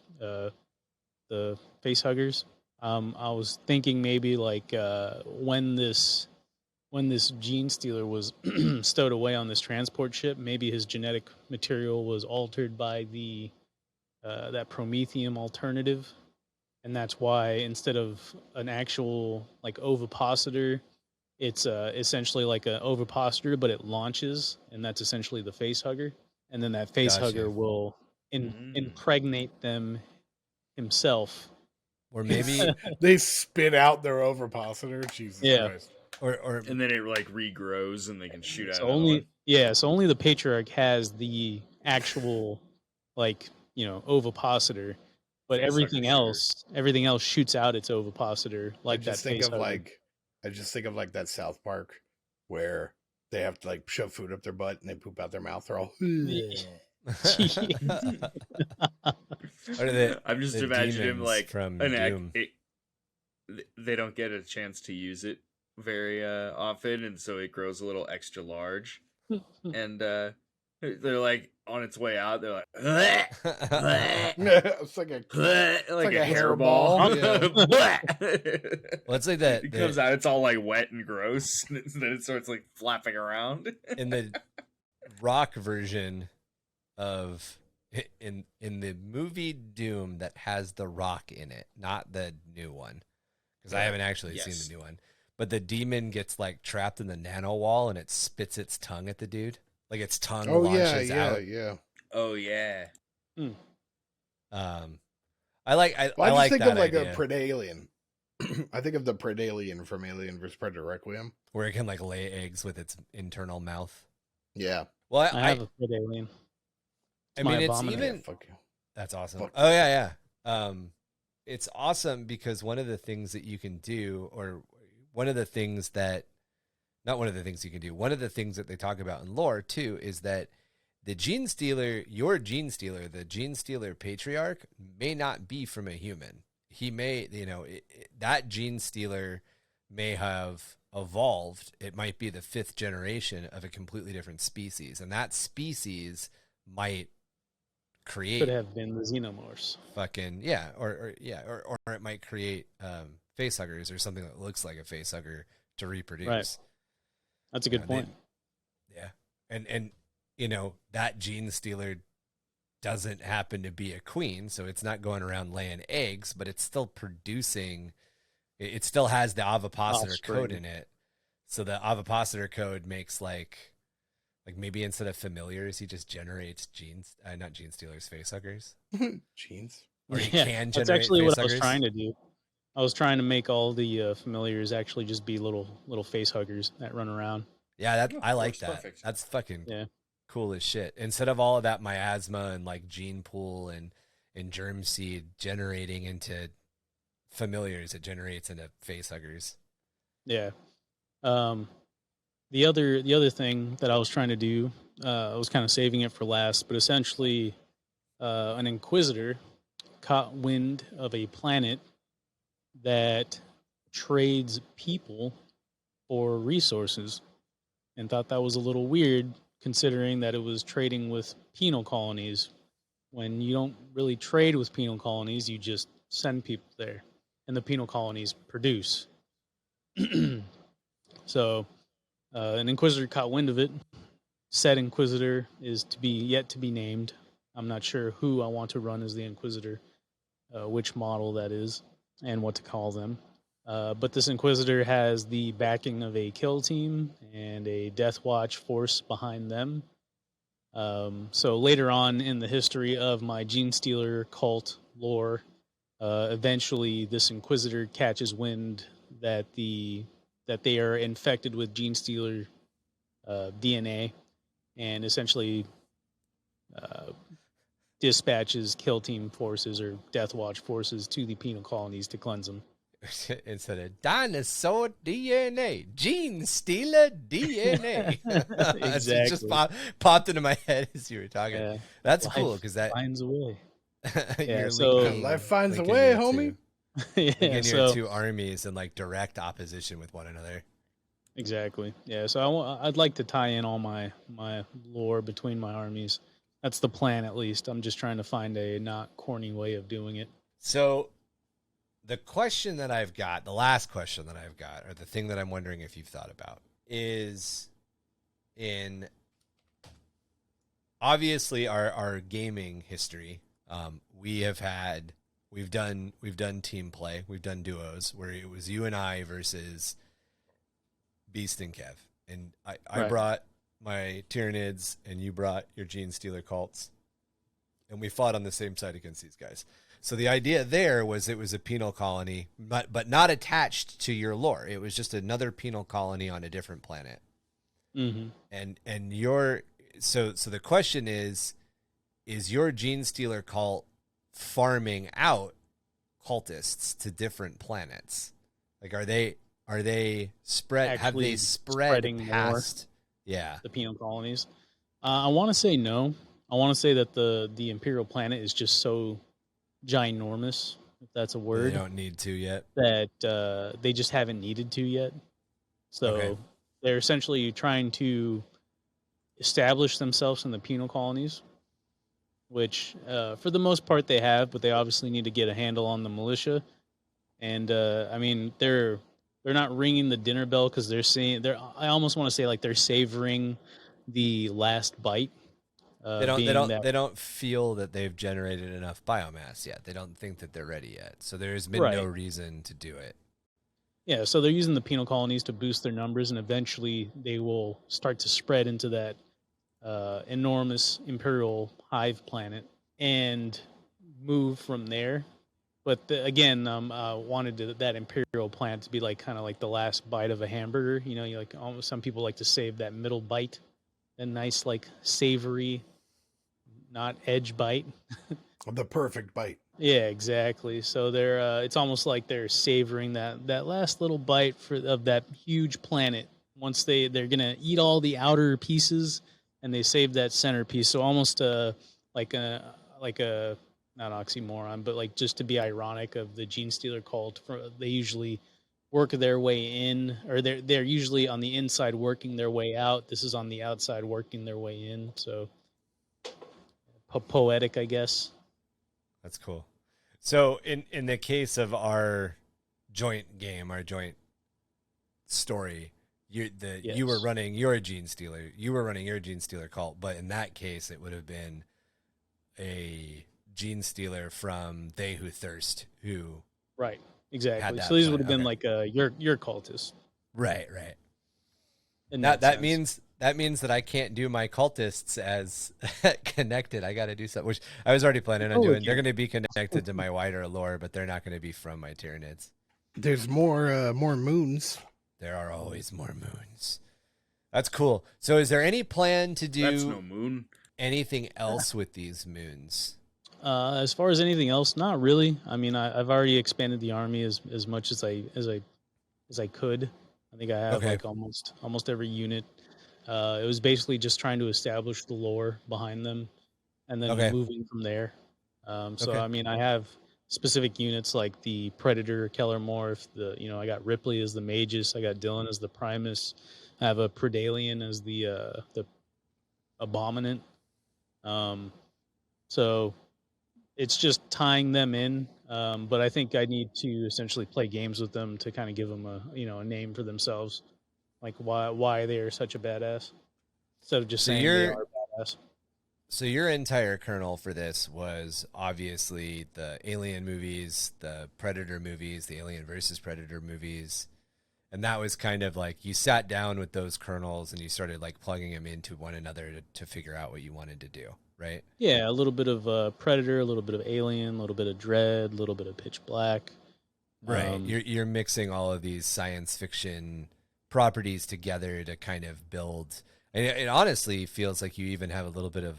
the face huggers. I was thinking maybe like when this Genestealer was stowed away on this transport ship, maybe his genetic material was altered by the that Prometheum alternative, and that's why instead of an actual like ovipositor, it's essentially like an ovipositor, but it launches, and that's essentially the face hugger, and then that face hugger will impregnate them himself. Or maybe they spit out their ovipositor. Jesus Christ. Or and then it like regrows and they can shoot out. So only the patriarch has the actual ovipositor, but everything else shoots out its ovipositor like that. I just think of like that South Park where they have to like shove food up their butt and they poop out their mouth. They're all. I'm just imagining him like from Doom. They don't get a chance to use it very often, and so it grows a little extra large. And they're like on its way out. They're like, it's like a hairball. Well, it's like that. It comes out. It's all like wet and gross, and then it starts like flapping around. In the rock version of in the movie Doom that has the Rock in it, not the new one, because I haven't actually seen the new one. But the demon gets like trapped in the nano wall and it spits its tongue at the dude. Like its tongue launches out. Yeah. Oh yeah. I like just think that of like idea. a Predalien. I think of the Predalien from Alien vs Predator Requiem, where it can like lay eggs with its internal mouth. Yeah. Well, I have a Predalien. I mean, it's even. That's awesome. Oh yeah. It's awesome because one of the things that you can do, or one of the things that they talk about in lore too, is that the Genestealer, your Genestealer, the Genestealer patriarch, may not be from a human. He may, that Genestealer may have evolved. It might be the 5th generation of a completely different species, and that species might could have been the xenomorphs. Or it might create facehuggers or something that looks like a facehugger to reproduce. Right. That's a good point. And that Genestealer doesn't happen to be a queen, so it's not going around laying eggs, but it's still producing. It still has the ovipositor code in it. So the ovipositor code makes like maybe instead of familiars, he just generates not Genestealers, facehuggers. Genes. Or he can generate That's actually what I was facehuggers. trying to do. I was trying to make all the familiars actually just be little face huggers that run around. Yeah, I like that. Perfect. That's fucking cool as shit. Instead of all of that miasma and like gene pool and germ seed generating into familiars, it generates into facehuggers. Yeah. The other thing that I was trying to do, I was kind of saving it for last, but essentially, an Inquisitor caught wind of a planet that trades people for resources, and thought that was a little weird, considering that it was trading with penal colonies. When you don't really trade with penal colonies, you just send people there, and the penal colonies produce. So, an Inquisitor caught wind of it. Said Inquisitor is yet to be named. I'm not sure who I want to run as the Inquisitor, which model that is, and what to call them. But this Inquisitor has the backing of a kill team and a Death Watch force behind them. So later on in the history of my Genestealer cult lore, eventually this Inquisitor catches wind that they are infected with Genestealer DNA, and essentially dispatches kill team forces or Death Watch forces to the penal colonies to cleanse them. Instead of dinosaur DNA, Genestealer DNA. Exactly. It just popped into my head as you were talking. Yeah. That's Life cool because that finds a way. you're so- linking- Life finds a linking way, your homie. Linking So your two armies in like direct opposition with one another. exactly. Yeah. So I'd like to tie in all my lore between my armies. That's the plan, at least. I'm just trying to find a not corny way of doing it. So the question that I've got, the last question that I've got, or the thing that I'm wondering if you've thought about, is in obviously our gaming history. We've done team play, we've done duos where it was you and I versus Beast and Kev, and I Right. brought my Tyranids and you brought your Genestealer cults, and we fought on the same side against these guys. So the idea there was it was a penal colony, but not attached to your lore. It was just another penal colony on a different planet. Mm-hmm. And your so the question is your Genestealer cult farming out cultists to different planets? Like are they spread? Have Actually they spread spreading past? Yeah. The penal colonies. I want to say no. I want to say that the Imperial planet is just so ginormous, if that's a They word, don't need to yet. that they just haven't needed to yet. So Okay. they're essentially trying to establish themselves in the penal colonies, which for the most part they have, but they obviously need to get a handle on the militia. And I mean, they're not ringing the dinner bell because I almost want to say like they're savoring the last bite. They being that- don't feel that they've generated enough biomass yet. They don't think that they're ready yet. So there's been Right. no reason to do it. Yeah, so they're using the penal colonies to boost their numbers, and eventually they will start to spread into that enormous Imperial Hive planet and move from there. But again, I wanted that Imperial planet to be like kind of like the last bite of a hamburger. You know, you like almost some people like to save that middle bite, a nice like savory, not edge bite. The perfect bite. Yeah, exactly. So they're it's almost like they're savoring that last little bite of that huge planet. Once they're gonna eat all the outer pieces and they save that center piece. So almost like a not oxymoron, but like just to be ironic of the Genestealer cult. They usually work their way in, or they're usually on the inside working their way out. This is on the outside working their way in. So poetic, I guess. That's cool. So in the case of our joint game, our joint story, you were running your Genestealer. You were running your Genestealer cult, but in that case, it would have been a Genestealer from They Who Thirst, who Right. Exactly. had that So these plan. would have been Okay. like your cultists. right. In That sense. means that I can't do my cultists as connected. I got to do something, which I was already planning on doing. you They're going to be connected to my wider lore, but they're not going to be from my Tyranids. There's more moons. There are always more moons. That's cool. So is there any plan to That's do no moon. anything else with these moons? As far as anything else, not really. I mean, I've already expanded the army as much as I could. I think I have Okay. like almost every unit. It was basically just trying to establish the lore behind them, and then Okay. moving from there. So Okay. I mean, I have specific units like the Predator, Keller Morph. I got Ripley as the Magus. I got Dylan as the Primus. I have a Predalien as the Abominant. So it's just tying them in. But I think I need to essentially play games with them to kind of give them a name for themselves, like why they are such a badass, instead of just So saying they are badass. So your entire kernel for this was obviously the Alien movies, the Predator movies, the Alien versus Predator movies. And that was kind of like you sat down with those kernels and you started like plugging them into one another to figure out what you wanted to do, right? Yeah, a little bit of Predator, a little bit of Alien, a little bit of Dread, a little bit of Pitch Black. Right. You're mixing all of these science fiction properties together to kind of build. And it honestly feels like you even have a little bit of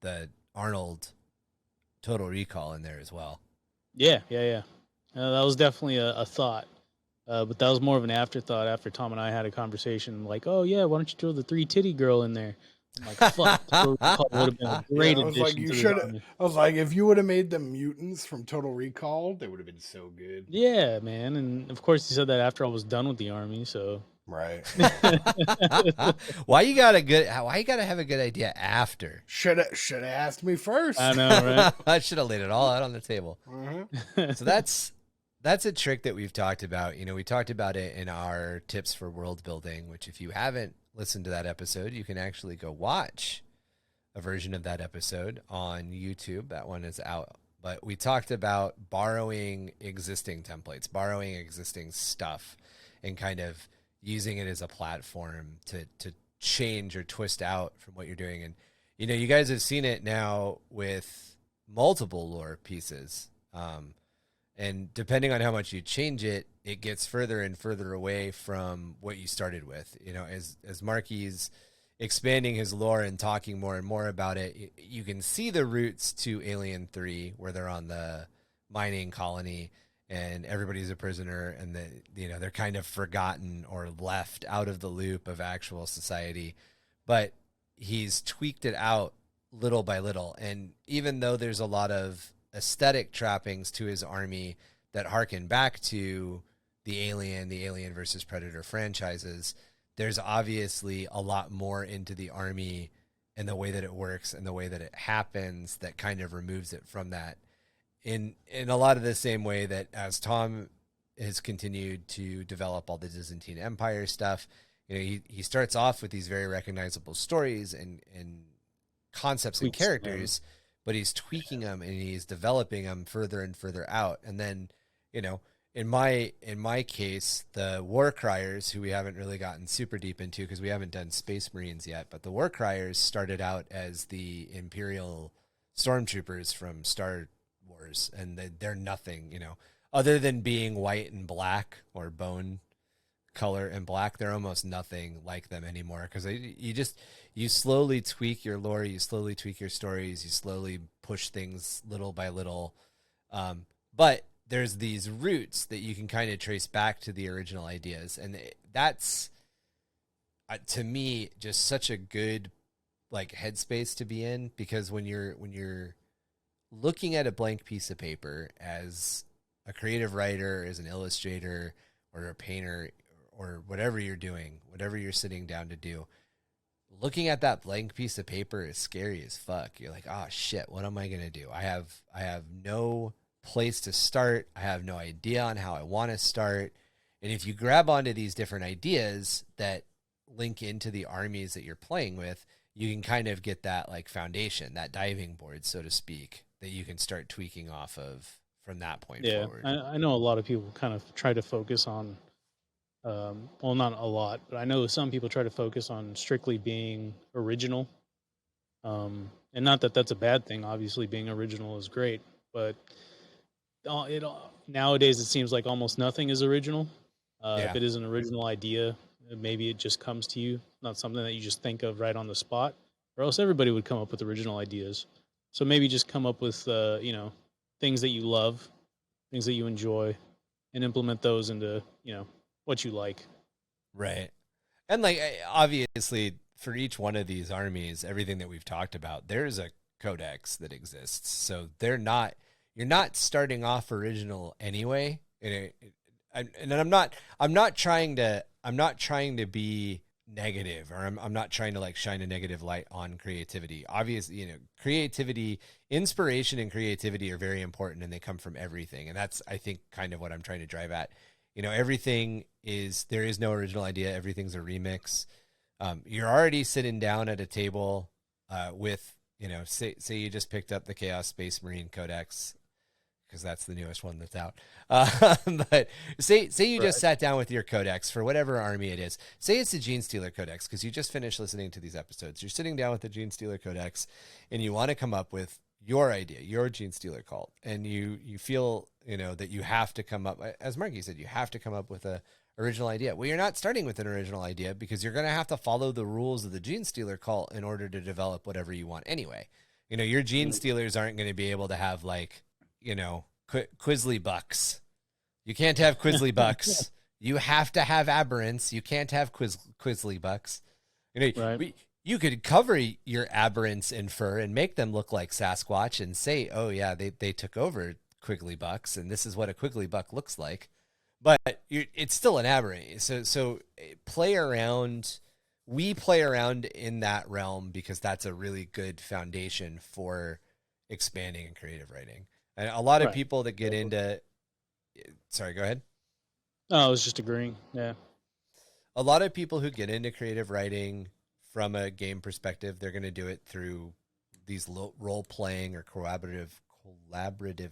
the Arnold Total Recall in there as well. Yeah. That was definitely a thought. But that was more of an afterthought after Tom and I had a conversation like, oh, yeah, why don't you throw the 3-titty girl in there? I'm like, fuck, Total Recall would have been a great addition to the army. I was like, if you would have made them mutants from Total Recall, they would have been so good. Yeah, man. And, of course, he said that after I was done with the army, so... Right. Why you gotta have a good idea after? Should have asked me first. I know, right? I should have laid it all out on the table. Uh-huh. So that's a trick that we've talked about. We talked about it in our tips for world building, which if you haven't listened to that episode, you can actually go watch a version of that episode on YouTube. That one is out. But we talked about borrowing existing templates, borrowing existing stuff, and kind of using it as a platform to change or twist out from what you're doing. And, you guys have seen it now with multiple lore pieces. And depending on how much you change it, it gets further and further away from what you started with. As Marky's expanding his lore and talking more and more about it, you can see the roots to Alien 3, where they're on the mining colony and everybody's a prisoner, and they're kind of forgotten or left out of the loop of actual society. But he's tweaked it out little by little. And even though there's a lot of aesthetic trappings to his army that harken back to the Alien versus Predator franchises, there's obviously a lot more into the army and the way that it works and the way that it happens that kind of removes it from that. In a lot of the same way that as Tom has continued to develop all the Byzantine Empire stuff, he starts off with these very recognizable stories and concepts and characters, but he's tweaking them and he's developing them further and further out. And then, in my case, the War Criers, who we haven't really gotten super deep into because we haven't done Space Marines yet, but the War Criers started out as the Imperial Stormtroopers from Star Wars, and they're nothing, other than being white and black or bone color and black. They're almost nothing like them anymore because you slowly tweak your lore, you slowly tweak your stories, you slowly push things little by little. But there's these roots that you can kind of trace back to the original ideas, and that's to me just such a good headspace to be in, because when you're looking at a blank piece of paper as a creative writer, as an illustrator, or a painter, or whatever you're doing, whatever you're sitting down to do, looking at that blank piece of paper is scary as fuck. You're like, oh shit, what am I going to do? I have no place to start. I have no idea on how I want to start. And if you grab onto these different ideas that link into the armies that you're playing with, you can kind of get that foundation, that diving board, so to speak, that you can start tweaking off of from that point forward. I know a lot of people kind of try to focus on, well, not a lot, but I know some people try to focus on strictly being original. And not that that's a bad thing. Obviously, being original is great, but nowadays it seems like almost nothing is original. If it is an original idea, maybe it just comes to you, not something that you just think of right on the spot, or else everybody would come up with original ideas. So maybe just come up with, things that you love, things that you enjoy, and implement those into, what you like. Right. And like, obviously for each one of these armies, everything that we've talked about, there's a codex that exists. So you're not starting off original anyway. And I'm not trying to be negative, or I'm not trying to like shine a negative light on creativity. Obviously, creativity, inspiration and creativity are very important, and they come from everything. And that's, I think, kind of what I'm trying to drive at. There is no original idea. Everything's a remix. You're already sitting down at a table with, say you just picked up the Chaos Space Marine Codex, because that's the newest one that's out. But say you just sat down with your codex for whatever army it is. Say it's the Genestealer Codex, because you just finished listening to these episodes. You're sitting down with the Genestealer Codex, and you want to come up with your idea, your Genestealer cult, and you feel that you have to come up, as Marky said, you have to come up with a original idea. Well, you're not starting with an original idea, because you're going to have to follow the rules of the Genestealer cult in order to develop whatever you want anyway. Your Genestealers aren't going to be able to have like, Quizzly Bucks. You can't have Quizzly Bucks. You have to have Aberrants. You can't have Quizzly Bucks. Right. You could cover your Aberrants in fur and make them look like Sasquatch and say, oh yeah, they took over Quiggly Bucks, and this is what a Quiggly Buck looks like. But it's still an Aberrant. So play around. We play around in that realm because that's a really good foundation for expanding and creative writing. And a lot of people that get into, sorry, go ahead. Oh, I was just agreeing. Yeah. A lot of people who get into creative writing from a game perspective, they're going to do it through these role playing or collaborative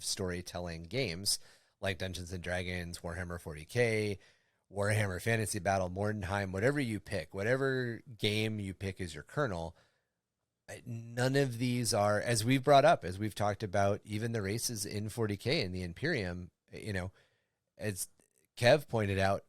storytelling games like Dungeons and Dragons, Warhammer 40K, Warhammer Fantasy Battle, Mordenheim, whatever you pick, whatever game you pick as your kernel. None of these are, as we've brought up, as we've talked about, even the races in 40K and the Imperium, as Kev pointed out,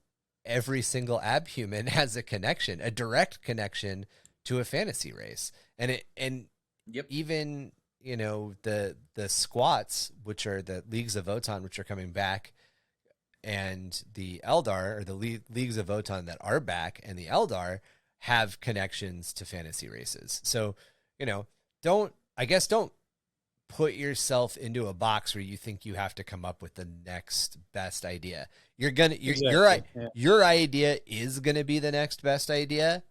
every ab abhuman has a connection, a direct connection to a fantasy race. And Yep. even, the squats, which are the Leagues of Votann, which are coming back, and the Eldar, or the Leagues of Votann that are back, and the Eldar have connections to fantasy races. So, don't put yourself into a box where you think you have to come up with the next best idea. Your idea is going to be the next best idea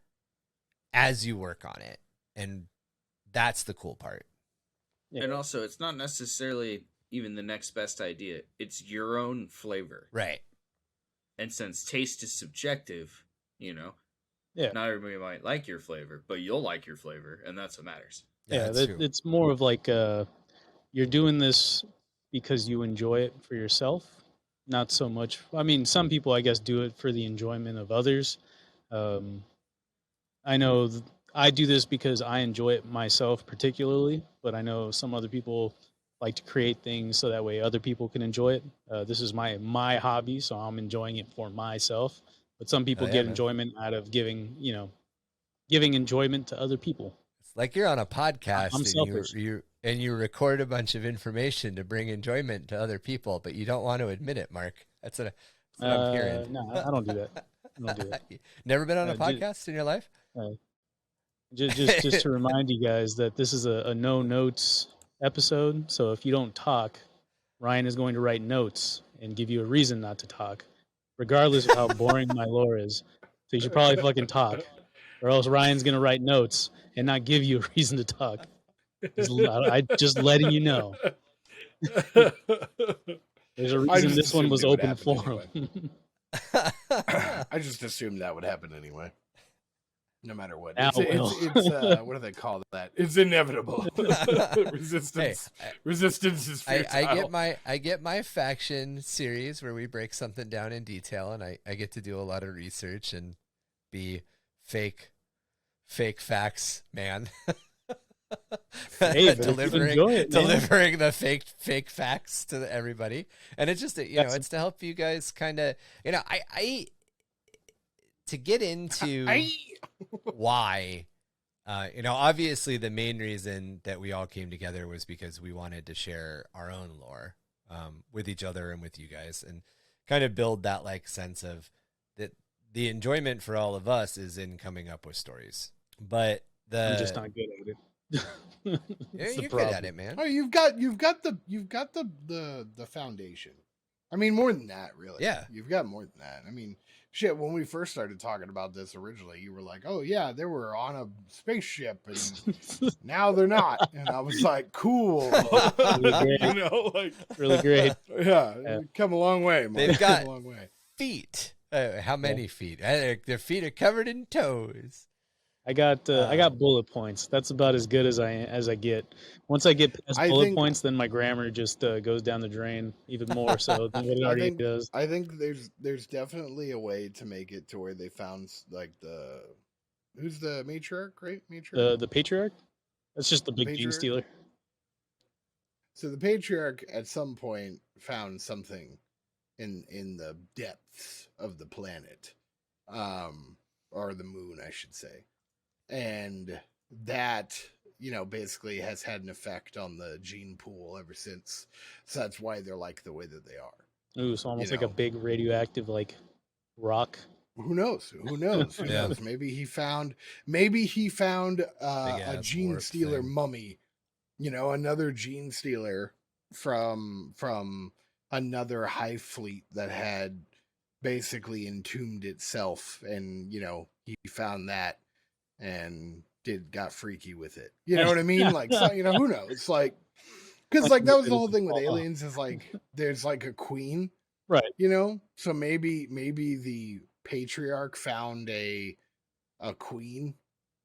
as you work on it. And that's the cool part. Yeah. And also, it's not necessarily even the next best idea. It's your own flavor. Right. And since taste is subjective, Yeah. not everybody might like your flavor, but you'll like your flavor, and that's what matters. Yeah, that's true. it's more of like you're doing this because you enjoy it for yourself, not so much. I mean, some people, I guess, do it for the enjoyment of others. I know I do this because I enjoy it myself particularly, but I know some other people like to create things so that way other people can enjoy it. This is my hobby, so I'm enjoying it for myself. But some people get enjoyment out of giving enjoyment to other people. It's like you're on a podcast I'm selfish. and you record a bunch of information to bring enjoyment to other people, but you don't want to admit it, Mark. That's what I'm hearing. No, I don't do that. I don't do that. Never been on a podcast in your life? Just to remind you guys that this is a no notes episode. So if you don't talk, Ryan is going to write notes and give you a reason not to talk, regardless of how boring my lore is. So you should probably fucking talk, or else Ryan's going to write notes and not give you a reason to talk. I just letting you know. There's a reason this one was open forum. Anyway. I just assumed that would happen anyway. No matter what. Now It's what do they call that? It's inevitable. Resistance. Resistance is futile. I get my faction series where we break something down in detail, and I get to do a lot of research and be fake facts man. Hey, delivering the fake facts to everybody. And it's just it's to help you guys kind of, to get into why, obviously the main reason that we all came together was because we wanted to share our own lore with each other and with you guys, and kind of build that like sense of that the enjoyment for all of us is in coming up with stories. But I'm just not good at it. you're good at it, man. Oh, you've got the foundation. I mean, more than that, really. Yeah. You've got more than that. I mean, shit, when we first started talking about this originally, you were like, oh, yeah, they were on a spaceship, and now they're not. And I was like, cool. Really great. Like, Really great. Yeah. Come a long way, Mark. They've got come a long way. feet. How many feet? Their feet are covered in toes. I got bullet points. That's about as good as I get. Once I get past bullet points, then my grammar just goes down the drain even more so than what it already does. I think there's definitely a way to make it to where they found like who's the matriarch, right? The patriarch? That's just the big Genestealer. So the patriarch at some point found something in the depths of the planet, or the moon, I should say. And that, basically has had an effect on the gene pool ever since. So that's why they're like the way that they are. Ooh, so almost like a big radioactive like rock. Who knows? Who knows? Who knows? Maybe he found a Genestealer mummy. Another Genestealer from another hive fleet that had basically entombed itself, and he found that and got freaky with it. You know what I mean? Like, so, who knows? Like, because like that was the whole thing with aliens, is like there's like a queen, right? So maybe the patriarch found a queen,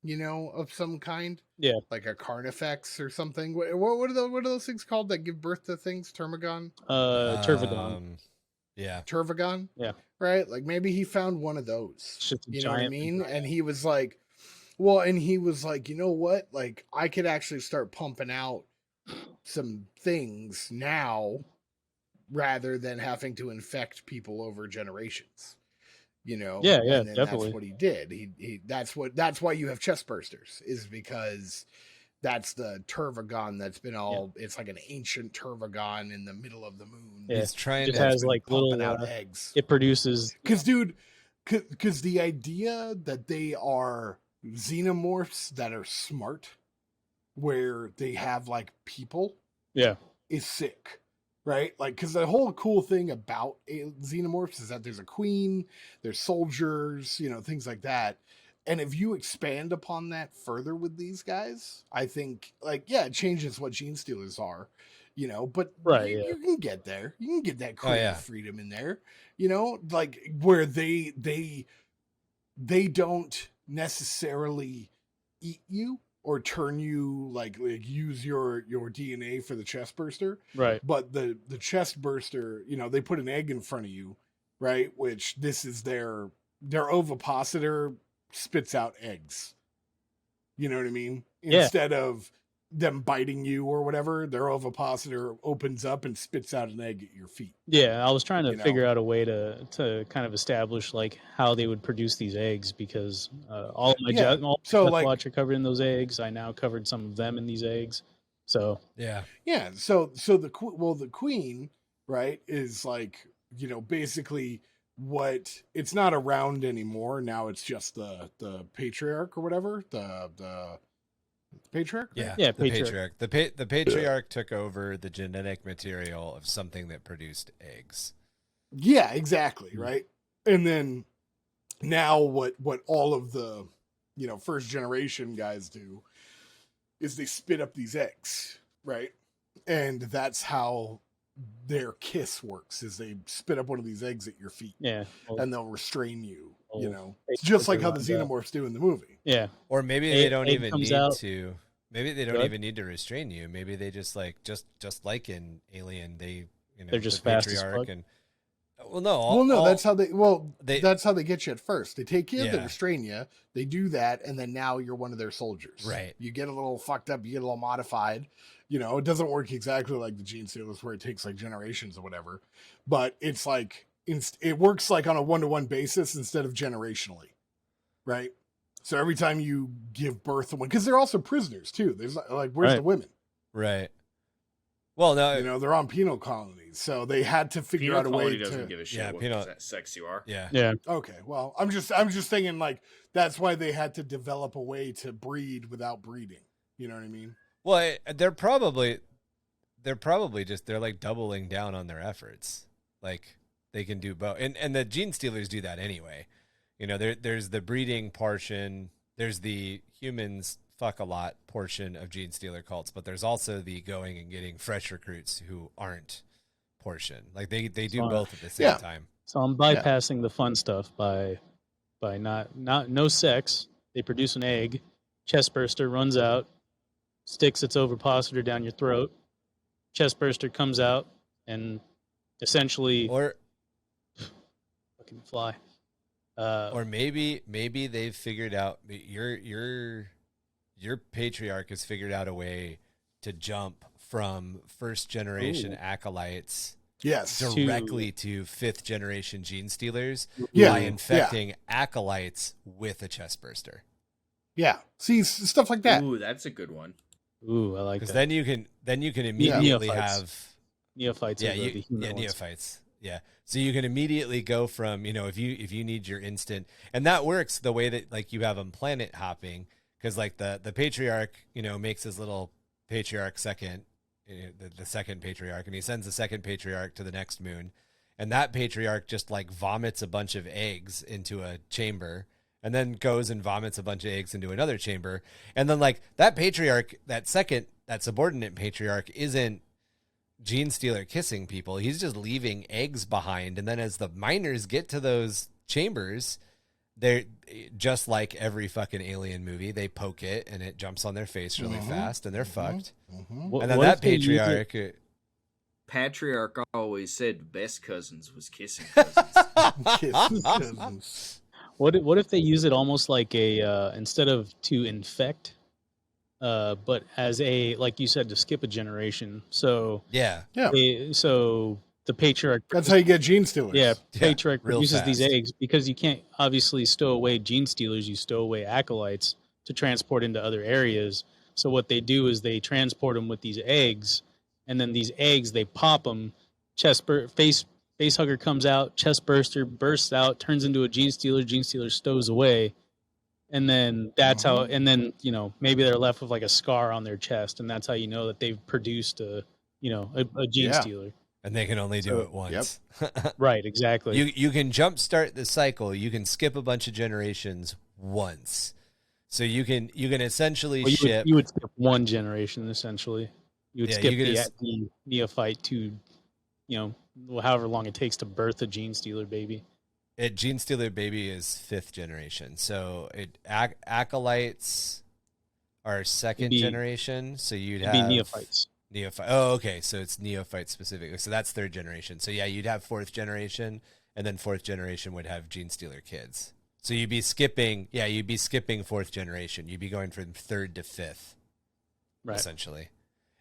of some kind. Yeah, like a carnifex or something. What are those things called that give birth to things? Termagon. Turvagon. Yeah. Turvagon. Yeah. Right. Like maybe he found one of those. You know what I mean? And he was like, you know what? Like, I could actually start pumping out some things now rather than having to infect people over generations. Yeah, and then definitely. That's what he did. He that's why you have chest bursters, is because that's the Turvagon that's been it's like an ancient Turvagon in the middle of the moon. Yeah. He's trying It to has like little out eggs. It produces because the idea that they are xenomorphs that are smart, where they have like people, is sick, right? Like, because the whole cool thing about xenomorphs is that there's a queen, there's soldiers, things like that. And if you expand upon that further with these guys, I think, like, it changes what Genestealers are, but you can get there. You can get that creative freedom in there, like where they don't necessarily eat you or turn you like use your DNA for the chest burster, right? But the chest burster, they put an egg in front of you, right? Which this is their ovipositor spits out eggs. You know what I mean? Instead of them biting you or whatever, their ovipositor opens up and spits out an egg at your feet. Yeah, I was trying to figure out a way to kind of establish like how they would produce these eggs, because all of my watch are covered in those eggs. I now covered some of them in these eggs. So So the queen, right, is like, basically what, it's not around anymore. Now it's just the patriarch or whatever, the patriarch? Yeah, the patriarch. The patriarch took over the genetic material of something that produced eggs. Yeah, exactly, right? And then now what all of the, first generation guys do is they spit up these eggs, right? And that's how their kiss works, is they spit up one of these eggs at your feet. Yeah. And they'll restrain you, It's just like how the xenomorphs do in the movie. Yeah. Or maybe they don't even need to. Maybe they don't even need to restrain you. Maybe they just like like in Alien, they're just fast as fuck. And that's how that's how they get you at first. They take you, they restrain you, they do that, and then now you're one of their soldiers. Right. You get a little fucked up, you get a little modified. It doesn't work exactly like the Genestealers, where it takes like generations or whatever, but it's like it works like on a 1-to-1 basis instead of generationally. right? So every time you give birth to one, because they're also prisoners too. There's like, where's Right. the women? Right. Well, no. You know, they're on penal colonies, so they had to figure Penal out a colony way doesn't to. give a shit Yeah, what penal- sex you are. Yeah. Yeah. Okay, well, I'm just thinking like that's why they had to develop a way to breed without breeding. You know what I mean? Well, they're probably just they're like doubling down on their efforts. Like they can do both, and the Genestealers do that anyway. You know, there's the breeding portion, there's the humans fuck a lot portion of Genestealer cults, but there's also the going and getting fresh recruits who aren't portion. Like they do both at the same time. So I'm bypassing the fun stuff by not no sex. They produce an egg, chest burster runs out, sticks its ovipositor down your throat. Chest burster comes out and essentially Or fucking fly. or maybe they've figured out your patriarch has figured out a way to jump from first generation acolytes Yes. directly to fifth generation Genestealers Yeah, by infecting acolytes with a chest burster. Yeah. See, stuff like that. Ooh, that's a good one. Ooh, I like Because that. then you can immediately Neophytes. have Neophytes. yeah, are the human ones. neophytes. Yeah. So you can immediately go from, if you need your instant, and that works the way that like you have them planet hopping, because like the patriarch, makes his little patriarch second, the second patriarch, and he sends the second patriarch to the next moon, and that patriarch just like vomits a bunch of eggs into a chamber, and then goes and vomits a bunch of eggs into another chamber, and then like that patriarch, that subordinate patriarch isn't Genestealer kissing people. He's just leaving eggs behind, and then as the miners get to those chambers, they're just like every fucking alien movie. They poke it, and it jumps on their face really fast, and they're fucked. Mm-hmm. And then What that if they use it- patriarch, Patriarch always said best cousins was kissing cousins. Kiss cousins. What if they use it almost like a instead of to infect, but as a, like you said, to skip a generation. So yeah, so the patriarch. That's how you get Genestealers. Yeah, Yeah, patriarch real produces these fast. eggs because you can't obviously stow away Genestealers. You stow away acolytes to transport into other areas. So what they do is they transport them with these eggs, and then these eggs they pop them. Face hugger comes out, chest burster bursts out, turns into a Genestealer. Genestealer stows away, and then that's how. And then maybe they're left with like a scar on their chest, and that's how you know that they've produced a Genestealer. and they can only do it once. Right, exactly. You can jumpstart the cycle. You can skip a bunch of generations once. So you can essentially Well, ship. you would skip one generation essentially. You would Yeah, skip you could the neophyte to, however long it takes to birth a Genestealer baby. Genestealer baby is fifth generation. So acolytes are second be- generation. So you'd It'd have be neophytes. Neophyte. Oh, okay. So it's neophyte specifically. So that's third generation. So yeah, you'd have fourth generation, and then fourth generation would have Genestealer kids. So you'd be skipping. Yeah, you'd be skipping fourth generation. You'd be going from third to fifth, Right. essentially.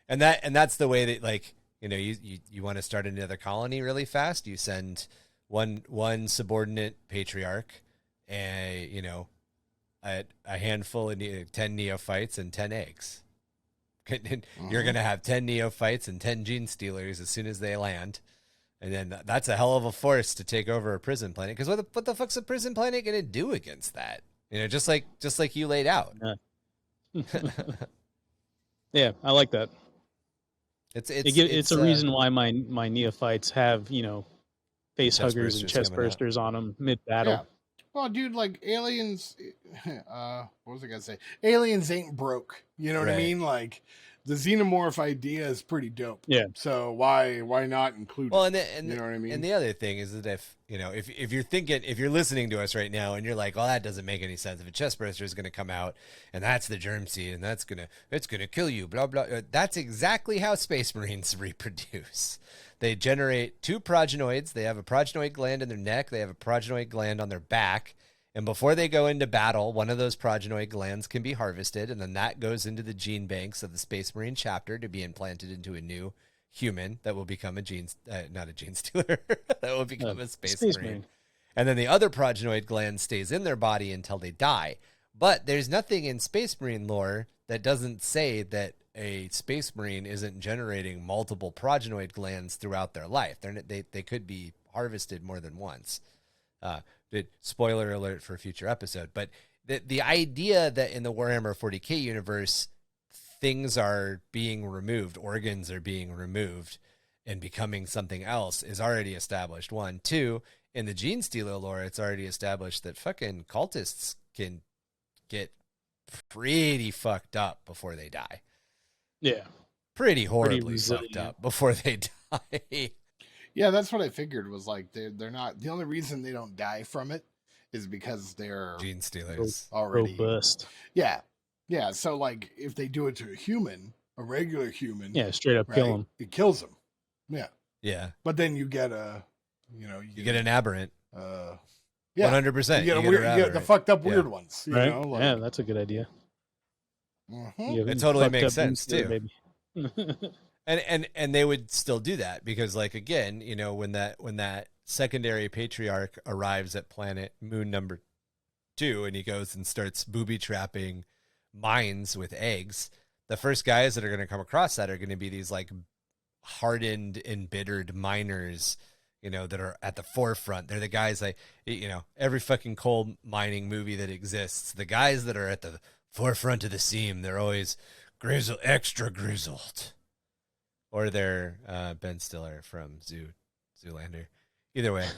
And that's the way that like you want to start another colony really fast. You send one subordinate patriarch, a handful of 10 neophytes and 10 eggs. You're going to have 10 neophytes and 10 Genestealers as soon as they land. And then that's a hell of a force to take over a prison planet. Because what the fuck's a prison planet going to do against that? Just like you laid out. Yeah, I like that. It's a reason why my neophytes have face Chest huggers and bursters chest coming out. bursters on them mid battle. Yeah. Well, dude, like aliens. What was I gonna say? Aliens ain't broke. You know what I Right. mean? Like the xenomorph idea is pretty dope. Yeah. So why not include Well, it? and You know what I mean? And the other thing is that if you're listening to us right now and you're like, well, that doesn't make any sense. If a chest burster is going to come out and that's the germ seed and it's gonna kill you, blah blah. That's exactly how Space Marines reproduce. They generate two progenoids. They have a progenoid gland in their neck. They have a progenoid gland on their back. And before they go into battle, one of those progenoid glands can be harvested, and then that goes into the gene banks of the Space Marine chapter to be implanted into a new human that will become not a Genestealer, that will become a Space Marine. And then the other progenoid gland stays in their body until they die. But there's nothing in Space Marine lore that doesn't say that a Space Marine isn't generating multiple progenoid glands throughout their life. They could be harvested more than once. Spoiler alert for a future episode. But the idea that in the Warhammer 40K universe, things are being removed, organs are being removed and becoming something else is already established. 1, 2, in the Genestealer lore, it's already established that fucking cultists can get pretty fucked up before they die. Yeah. Pretty horribly fucked up before they die. Yeah, that's what I figured was like they're not, the only reason they don't die from it is because they're Genestealers already robust. Yeah. Yeah. So like if they do it to a human, a regular human, Yeah, straight up kill them. It kills them. Yeah. Yeah. But then you get you get an aberrant. Yeah. 100%. You get the fucked up weird ones. You Right? know, like, Yeah, that's a good idea. It totally makes sense too. Baby. And they would still do that because, like, again, when that secondary patriarch arrives at planet Moon number 2 and he goes and starts booby trapping mines with eggs, the first guys that are going to come across that are going to be these like hardened, embittered miners, that are at the forefront. They're the guys like, every fucking coal mining movie that exists, the guys that are at the forefront of the seam, they're always extra grizzled. Or they're Ben Stiller from Zoolander. Either way.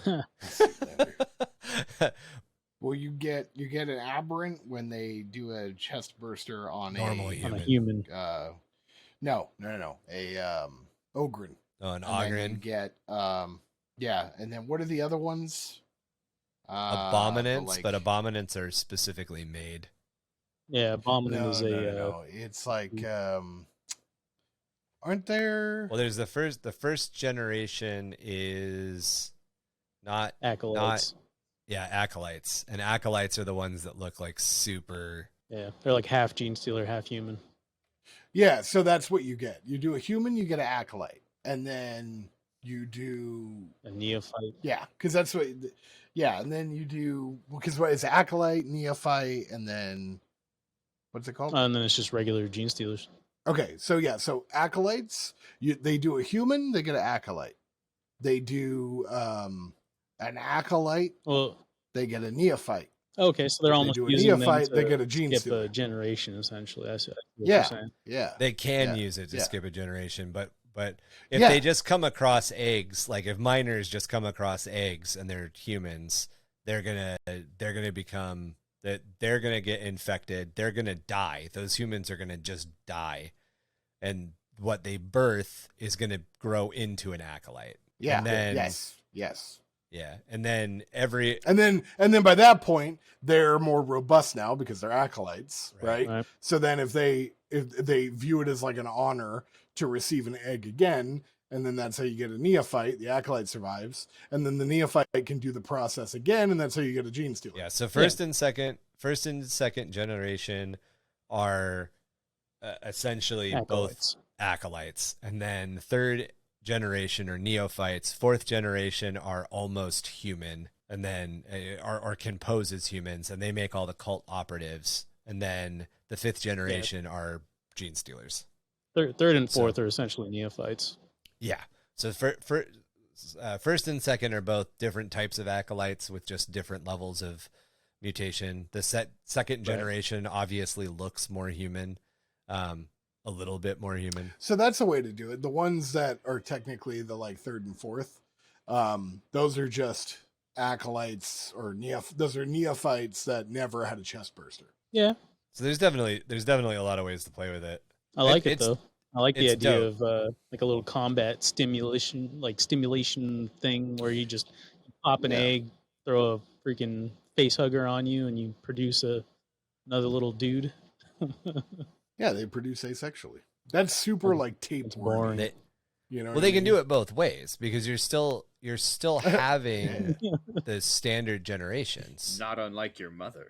Well, you get an aberrant when they do a chest burster on Normal a human. No. A Ogren. Oh, an And then Ogren. you get and then what are the other ones? Abominants, but abominants are specifically made. Yeah, Abominant is no. It's like aren't there? Well, there's the first generation is not acolytes. Acolytes. And acolytes are the ones that look like super. Yeah, they're like half Genestealer, half human. Yeah, so that's what you get. You do a human, you get an acolyte, and then you do a neophyte. Yeah, because that's what. Yeah, and then you do because what is acolyte, neophyte, and then what's it called? And then it's just regular Genestealers. Okay, so acolytes, they do a human, they get an acolyte. They do an acolyte, well, they get a neophyte. Okay, so they're almost do a using neophyte, them to they get a skip Genestealer. a generation, essentially. That's what Yeah, you're saying. yeah. They can Yeah, use it to yeah. skip a generation, but if Yeah. they just come across eggs, like if miners just come across eggs and they're humans, they're gonna become that they're gonna get infected. They're gonna die. Those humans are gonna just die, and what they birth is gonna grow into an acolyte. Yeah. And then, Yes. yeah, and then And then by that point, they're more robust now because they're acolytes, right? Right. So then if they view it as like an honor to receive an egg again, and then that's how you get a neophyte, the acolyte survives, and then the neophyte can do the process again, and that's how you get a Genestealer. yeah. So first and second generation are essentially both acolytes, and then third generation or neophytes, fourth generation are almost human, and then or can pose as humans, and they make all the cult operatives, and then the fifth generation are Genestealers. Third and fourth are essentially neophytes. Yeah. So first and second are both different types of acolytes with just different levels of mutation. The second generation obviously looks more human. A little bit more human. So that's a way to do it. The ones that are technically the like third and fourth, those are just acolytes or those are neophytes that never had a chest burster. Yeah. So there's definitely a lot of ways to play with it. I like it though. I like the idea dope. of like a little combat stimulation thing where you just pop an egg, throw a freaking face hugger on you, and you produce another little dude. Yeah, they produce asexually. That's super like tape boring. worthy. You know, Well, they can do it both ways because you're still having the standard generations. Not unlike your mother.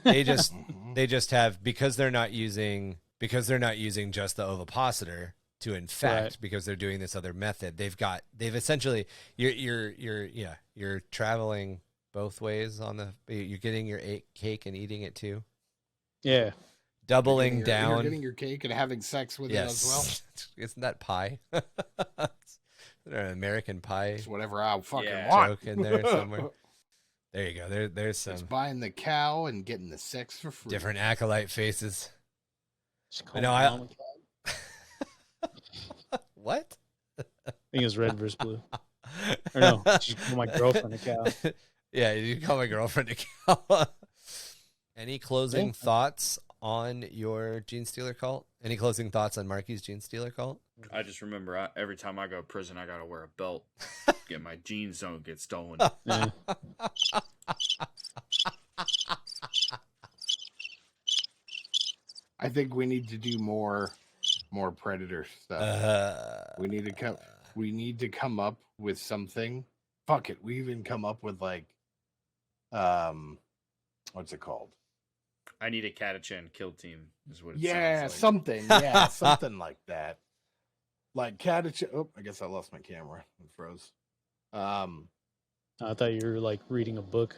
They just have because they're not using just the ovipositor to infect Right. because they're doing this other method. They've essentially you're traveling both ways on the. You're getting your cake and eating it too. Yeah. Doubling You're down. getting your cake and having sex with it as well. Isn't that pie? An American Pie It's whatever I fucking Yeah. want. joke in there somewhere. There you go. There's some It's buying the cow and getting the sex for free. different acolyte faces. Just I call know, my I- mom a cow. What? I think it's red versus blue. Or no, just call my girlfriend a cow. Yeah, you call my girlfriend a cow. Any closing Yeah. thoughts on your Genestealer cult? Any closing thoughts on Marky's Genestealer cult? I just remember every time I go to prison, I gotta wear a belt. Get my jeans don't get stolen. Yeah. I think we need to do more predator stuff. We need to come up with something. Fuck it. We even come up with like what's it called? I need a Catachan kill team. Is what it Yeah, sounds like. something. Yeah, something like that. Like Catachan. Oh, I guess I lost my camera. It froze. I thought you were like reading a book.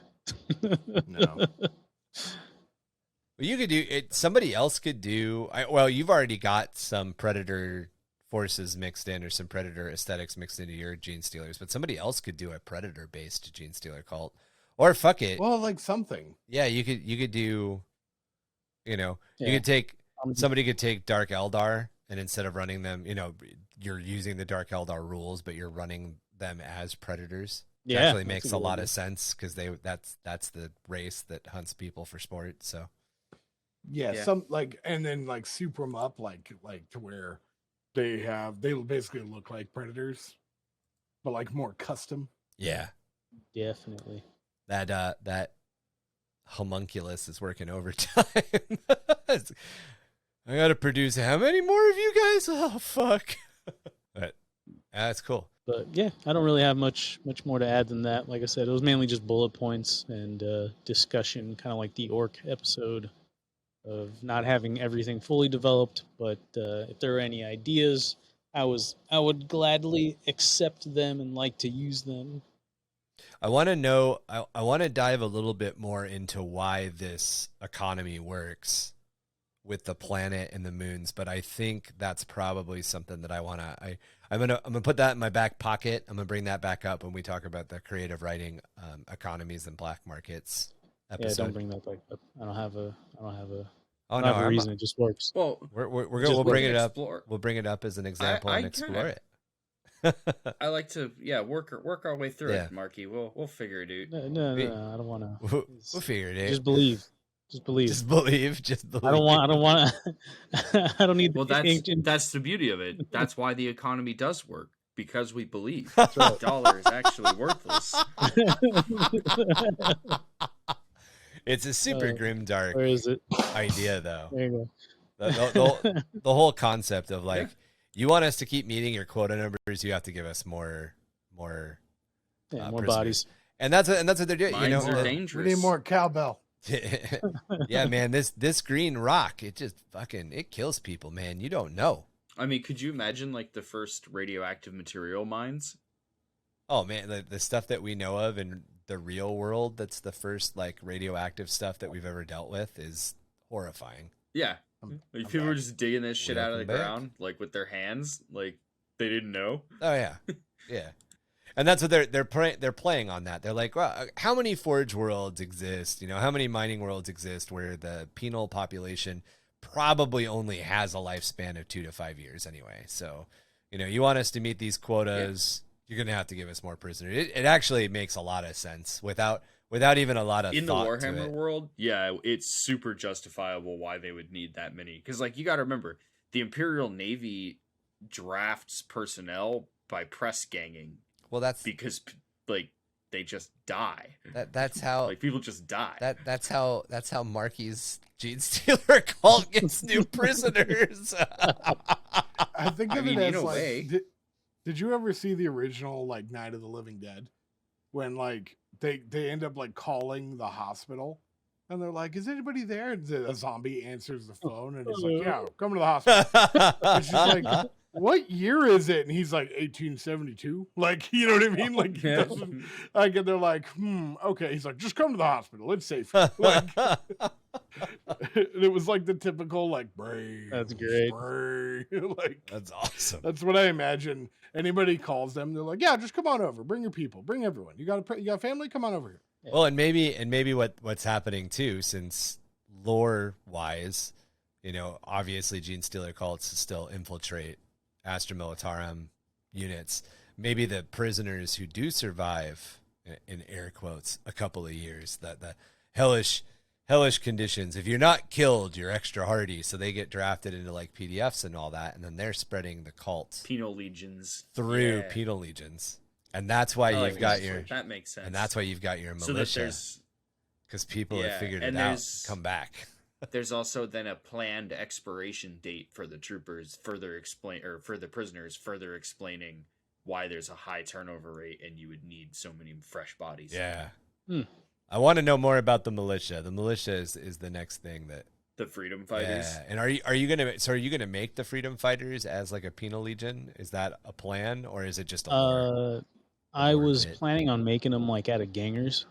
No. Well, you could do it. Somebody else could do. Well, you've already got some predator forces mixed in, or some predator aesthetics mixed into your Genestealers. But somebody else could do a predator-based Genestealer cult, or fuck it. Well, like something. Yeah, you could do. You know, you Yeah. could take somebody could take Dark Eldar, and instead of running them, you're using the Dark Eldar rules, but you're running them as predators. It Yeah, actually that's makes a a good lot idea. of sense because that's the race that hunts people for sport. So. Yeah, Yeah. some like, and then like soup them up like to where they basically look like predators, but like more custom. Yeah, Definitely. that homunculus is working overtime. I got to produce how many more of you guys? Oh fuck! But that's cool. But yeah, I don't really have much more to add than that. Like I said, it was mainly just bullet points and discussion, kind of like the orc episode, of not having everything fully developed. But if there are any ideas, I would gladly accept them and like to use them. I want to know. I want to dive a little bit more into why this economy works with the planet and the moons. But I think that's probably something that I want to. I'm gonna put that in my back pocket. I'm gonna bring that back up when we talk about the creative writing economies and black markets episode. Yeah, don't bring that back up. I don't have a Oh I don't no, have a reason. It just works. Well, we'll bring it up. explore. We'll bring it up as an example I and explore kinda- it. I like to work our way through Yeah. it, Marky. We'll figure it out. No, I don't want to. We'll figure it out. Just believe. Just believe. Just believe. Just believe. I don't want. I don't need. Well, the ancient- that's the beauty of it. That's why the economy does work, because we believe. right. The dollar is actually worthless. It's a super grimdark Where is it? idea, though. There you go. The whole concept of like, Yeah. you want us to keep meeting your quota numbers, you have to give us more, Yeah, more prisoners. bodies. and that's what they're doing. Mines You are know, We dangerous. need more cowbell. yeah, man. This green rock, it just it kills people, man. You don't know. I mean, could you imagine like the first radioactive material mines? Oh man, the stuff that we know of in the real world, that's the first like radioactive stuff that we've ever dealt with, is horrifying. Yeah, like, people were just digging this shit out of the Welcome back. ground, like with their hands, like they didn't know. Oh yeah, yeah. And that's what they're playing on that. They're like, well, how many forge worlds exist? You know, how many mining worlds exist where the penal population probably only has a lifespan of 2 to 5 years anyway? So, you know, you want us to meet these quotas, you're gonna have to give us more prisoners. It actually makes a lot of sense without even a lot of In the thought to Warhammer it. world, yeah, it's super justifiable why they would need that many. Because, like, you got to remember, the Imperial Navy drafts personnel by press ganging Well, that's because, like, they just die. that's how Like, people just die. that's how Marky's Genestealer cult gets new prisoners. I think I of mean, it in as a like, way. did you ever see the original like Night of the Living Dead, when like they end up like calling the hospital, and they're like, "Is anybody there?" And a zombie answers the phone, and he's like, "Yeah, come to the hospital." It's just like, what year is it? And he's like 1872. Like, you know what I mean? Like, he doesn't, like, and they're like, okay. He's like, just come to the hospital. It's safe. Like, and it was like the typical, like, brain. That's great. Like, That's awesome. that's what I imagine. Anybody calls them, they're like, yeah, just come on over. Bring your people. Bring everyone. You got a family? Come on over here. Well, and maybe what's happening too, since lore wise, you know, obviously Genestealer cults still infiltrate Astra Militarum units. Maybe the prisoners who do survive, in air quotes, a couple of years, the hellish conditions. If you're not killed, you're extra hardy, so they get drafted into like PDFs and all that, and then they're spreading the cult Penal legions through penal legions, and that's why you've got your that makes sense. and that's why you've got your militia, because people have figured it out, come back. There's also then a planned expiration date for the troopers, for the prisoners, further explaining why there's a high turnover rate and you would need so many fresh bodies. Yeah. I want to know more about the militia. The militia is the next thing that the freedom fighters. Yeah. And are you gonna make the freedom fighters as like a penal legion? Is that a plan, or is it just a lore? I was planning on making them like out of gangers.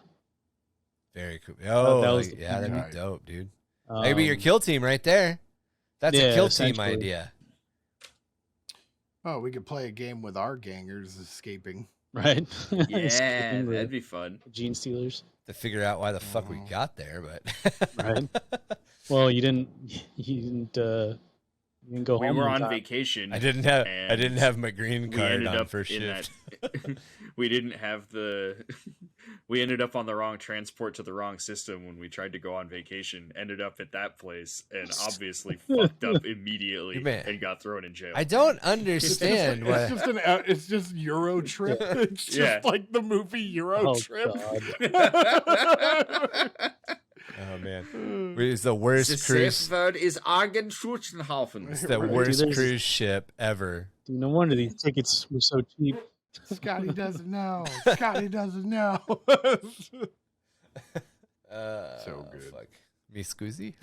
Very cool. Oh, that was that'd be dope, dude. Maybe your kill team right there. That's a kill team idea. Oh, we could play a game with our gangers escaping. Right? Yeah, that'd be fun. Genestealers. To figure out why the fuck we got there, but right. Well, you didn't go home. We were on vacation. I didn't have my green card on first shift. We didn't have we ended up on the wrong transport to the wrong system when we tried to go on vacation. Ended up at that place and obviously fucked up immediately and got thrown in jail. I don't understand It's just Euro Trip. It's just like the movie Euro Trip. Oh man, it's the worst the cruise. safe word is Argenschutzenhaufen. It's the worst cruise ship ever. Dude, no wonder these tickets were so cheap. Scotty doesn't know. Scotty doesn't know. So good. Fuck. Me scusi?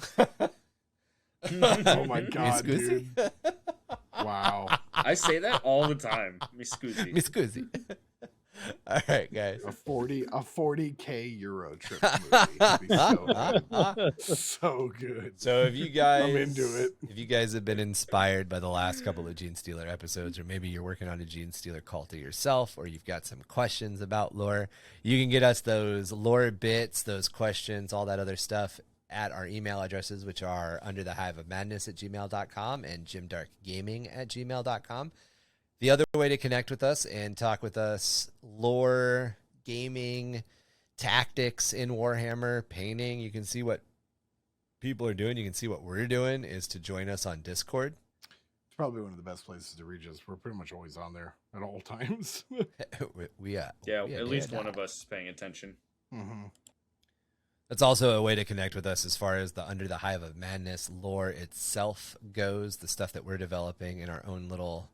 Oh my god, dude. Wow. I say that all the time. Me scusi. Me scusi. All right, guys. A 40K Euro Trip movie. It'd be so good. So good. So if you guys, I'm into it. If you guys have been inspired by the last couple of Genestealer episodes, or maybe you're working on a Genestealer cult yourself, or you've got some questions about lore, you can get us those lore bits, those questions, all that other stuff at our email addresses, which are underthehiveofmadness@gmail.com and gymdarkgaming@gmail.com. The other way to connect with us and talk with us, lore, gaming, tactics in Warhammer, painting, you can see what people are doing, you can see what we're doing, is to join us on Discord. It's probably one of the best places to reach us. We're pretty much always on there at all times. we at least one of us is paying attention. Mm-hmm. That's also a way to connect with us as far as the Under the Hive of Madness lore itself goes, the stuff that we're developing in our own little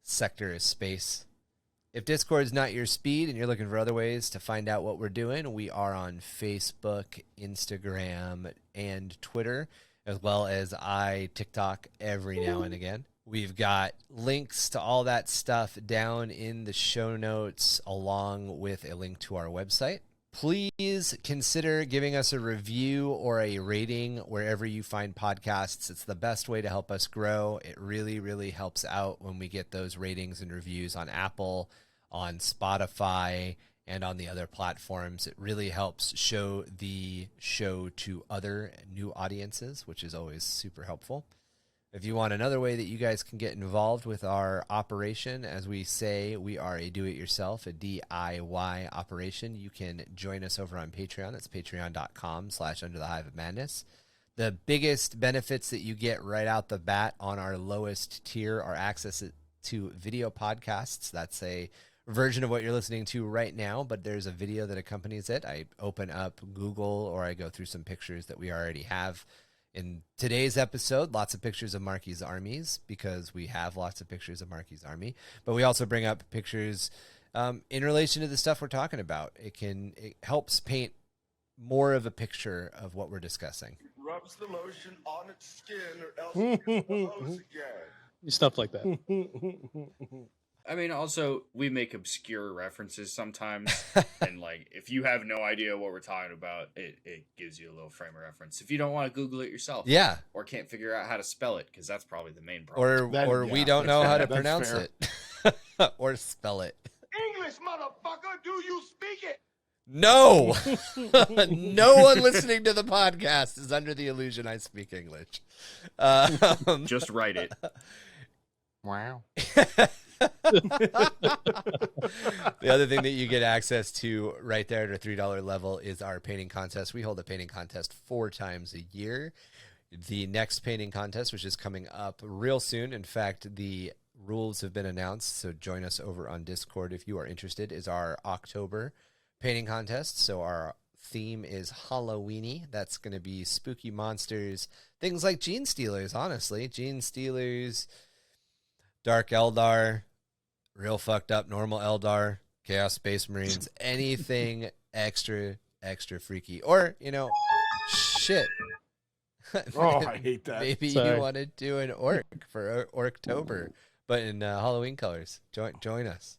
sector of space. If Discord's not your speed and you're looking for other ways to find out what we're doing, we are on Facebook, Instagram, and Twitter, as well as TikTok every now and again. We've got links to all that stuff down in the show notes, along with a link to our website. Please consider giving us a review or a rating wherever you find podcasts. It's the best way to help us grow. It really, really helps out when we get those ratings and reviews on Apple, on Spotify, and on the other platforms. It really helps show the show to other new audiences, which is always super helpful. If you want another way that you guys can get involved with our operation, as we say, we are a do-it-yourself, a DIY operation. You can join us over on Patreon. That's patreon.com/underthehiveofmadness. The biggest benefits that you get right out the bat on our lowest tier are access to video podcasts. That's a version of what you're listening to right now, but there's a video that accompanies it. I open up Google or I go through some pictures that we already have. In today's episode, lots of pictures of Marky's armies, because we have lots of pictures of Marky's army, but we also bring up pictures in relation to the stuff we're talking about. It helps paint more of a picture of what we're discussing. Rubs the lotion on its skin or else it gets the hose again. Stuff like that. I mean, also, we make obscure references sometimes, and like, if you have no idea what we're talking about, it gives you a little frame of reference. If you don't want to Google it yourself, Yeah. or can't figure out how to spell it, because that's probably the main problem. Or we don't know how to pronounce it. Or spell it. English, motherfucker, do you speak it? No! No one listening to the podcast is under the illusion I speak English. Just write it. Wow. The other thing that you get access to right there at our $3 level is our painting contest. We hold a painting contest 4 times a year. The next painting contest, which is coming up real soon. In fact, the rules have been announced, so join us over on Discord if you are interested, is our October painting contest. So our theme is Halloweeny. That's going to be spooky monsters, things like Genestealers, honestly. Genestealers, Dark Eldar, real fucked up normal Eldar, Chaos Space Marines, anything extra freaky. Or, shit. Oh, I hate that. Maybe Sorry. you want to do an orc for Orctober, but in Halloween colors. Join us.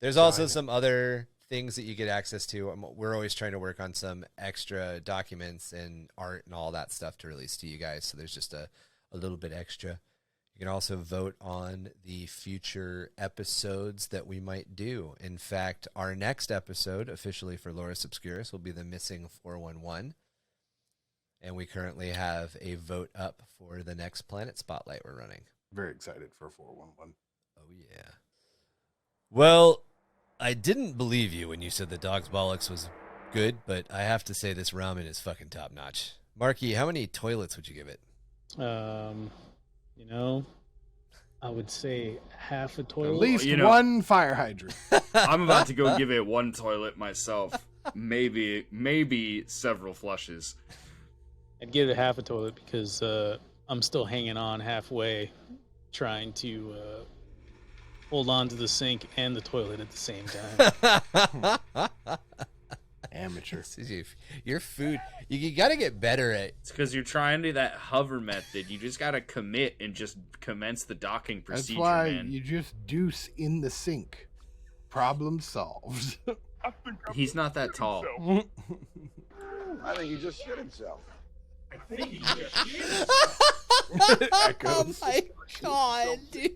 There's also some other things that you get access to. We're always trying to work on some extra documents and art and all that stuff to release to you guys. So there's just a little bit extra. You can also vote on the future episodes that we might do. In fact, our next episode, officially for Loris Obscurus, will be the Missing 411. And we currently have a vote up for the next Planet Spotlight we're running. Very excited for 411. Oh, yeah. Well, I didn't believe you when you said the Dog's Bollocks was good, but I have to say this ramen is fucking top-notch. Marky, how many toilets would you give it? I would say half a toilet. At least one fire hydrant. I'm about to go give it 1 toilet myself. Maybe several flushes. I'd give it half a toilet because I'm still hanging on halfway, trying to hold on to the sink and the toilet at the same time. Amateur. Your food, you got to get better at. It's because you're trying to do that hover method. You just got to commit and just commence the docking procedure, That's why man. you just deuce in the sink. Problem solved. He's not that tall. I think he just shit himself. Oh my god, dude.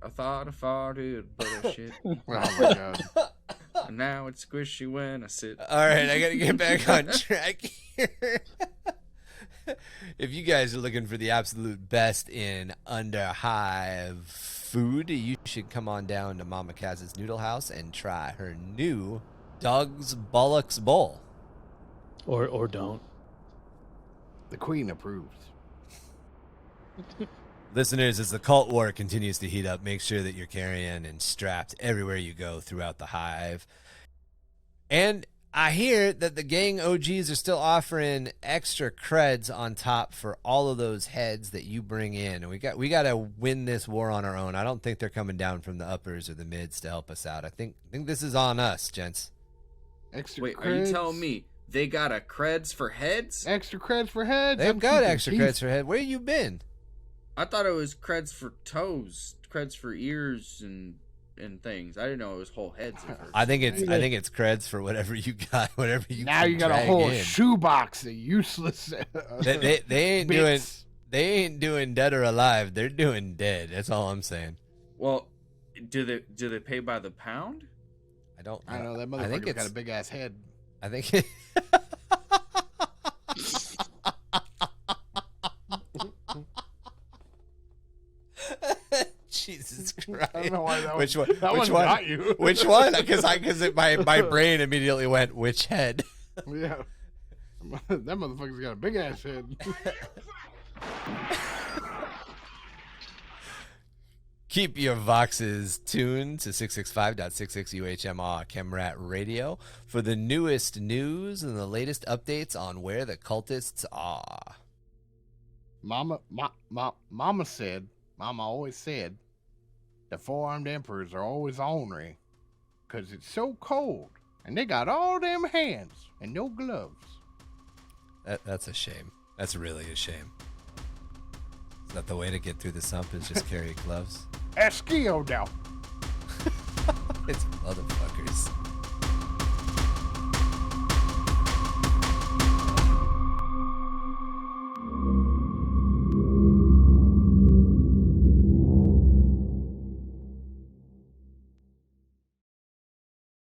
I thought I farted, but I shit. Oh my god. And now it's squishy when I sit. All right, I got to get back on track here. If you guys are looking for the absolute best in Underhive food, you should come on down to Mama Kaz's Noodle House and try her new Dog's Bollocks Bowl. Or don't. The queen approves. Listeners, as the cult war continues to heat up, make sure that you're carrying and strapped everywhere you go throughout the hive. And I hear that the gang OGs are still offering extra creds on top for all of those heads that you bring in. And we got to win this war on our own. I don't think they're coming down from the uppers or the mids to help us out. I think this is on us, gents. Extra Wait, creds. are you telling me they got a creds for heads? Extra creds for heads? They've I'm got keeping extra teeth. creds for head. Where you been? I thought it was creds for toes, creds for ears and things. I didn't know it was whole heads at first. I think it's creds for whatever you got, whatever you. Now can you got a drag whole in. shoebox of useless. They ain't bits. doing dead or alive. They're doing dead. That's all I'm saying. Well, do they pay by the pound? I don't know that I think motherfucker's got it's a big ass head. I think Jesus Christ. I don't know why that Which one? That Which one one? got you. Which one? Because my brain immediately went, which head? Yeah. That motherfucker's got a big ass head. Keep your voxes tuned to 665.66 UHMR Chemrat Radio for the newest news and the latest updates on where the cultists are. Mama always said, the four-armed emperors are always ornery, 'cause it's so cold, and they got all them hands and no gloves. That's a shame. That's really a shame. Is that the way to get through the sump is just carry gloves? Eskio now. It's motherfuckers.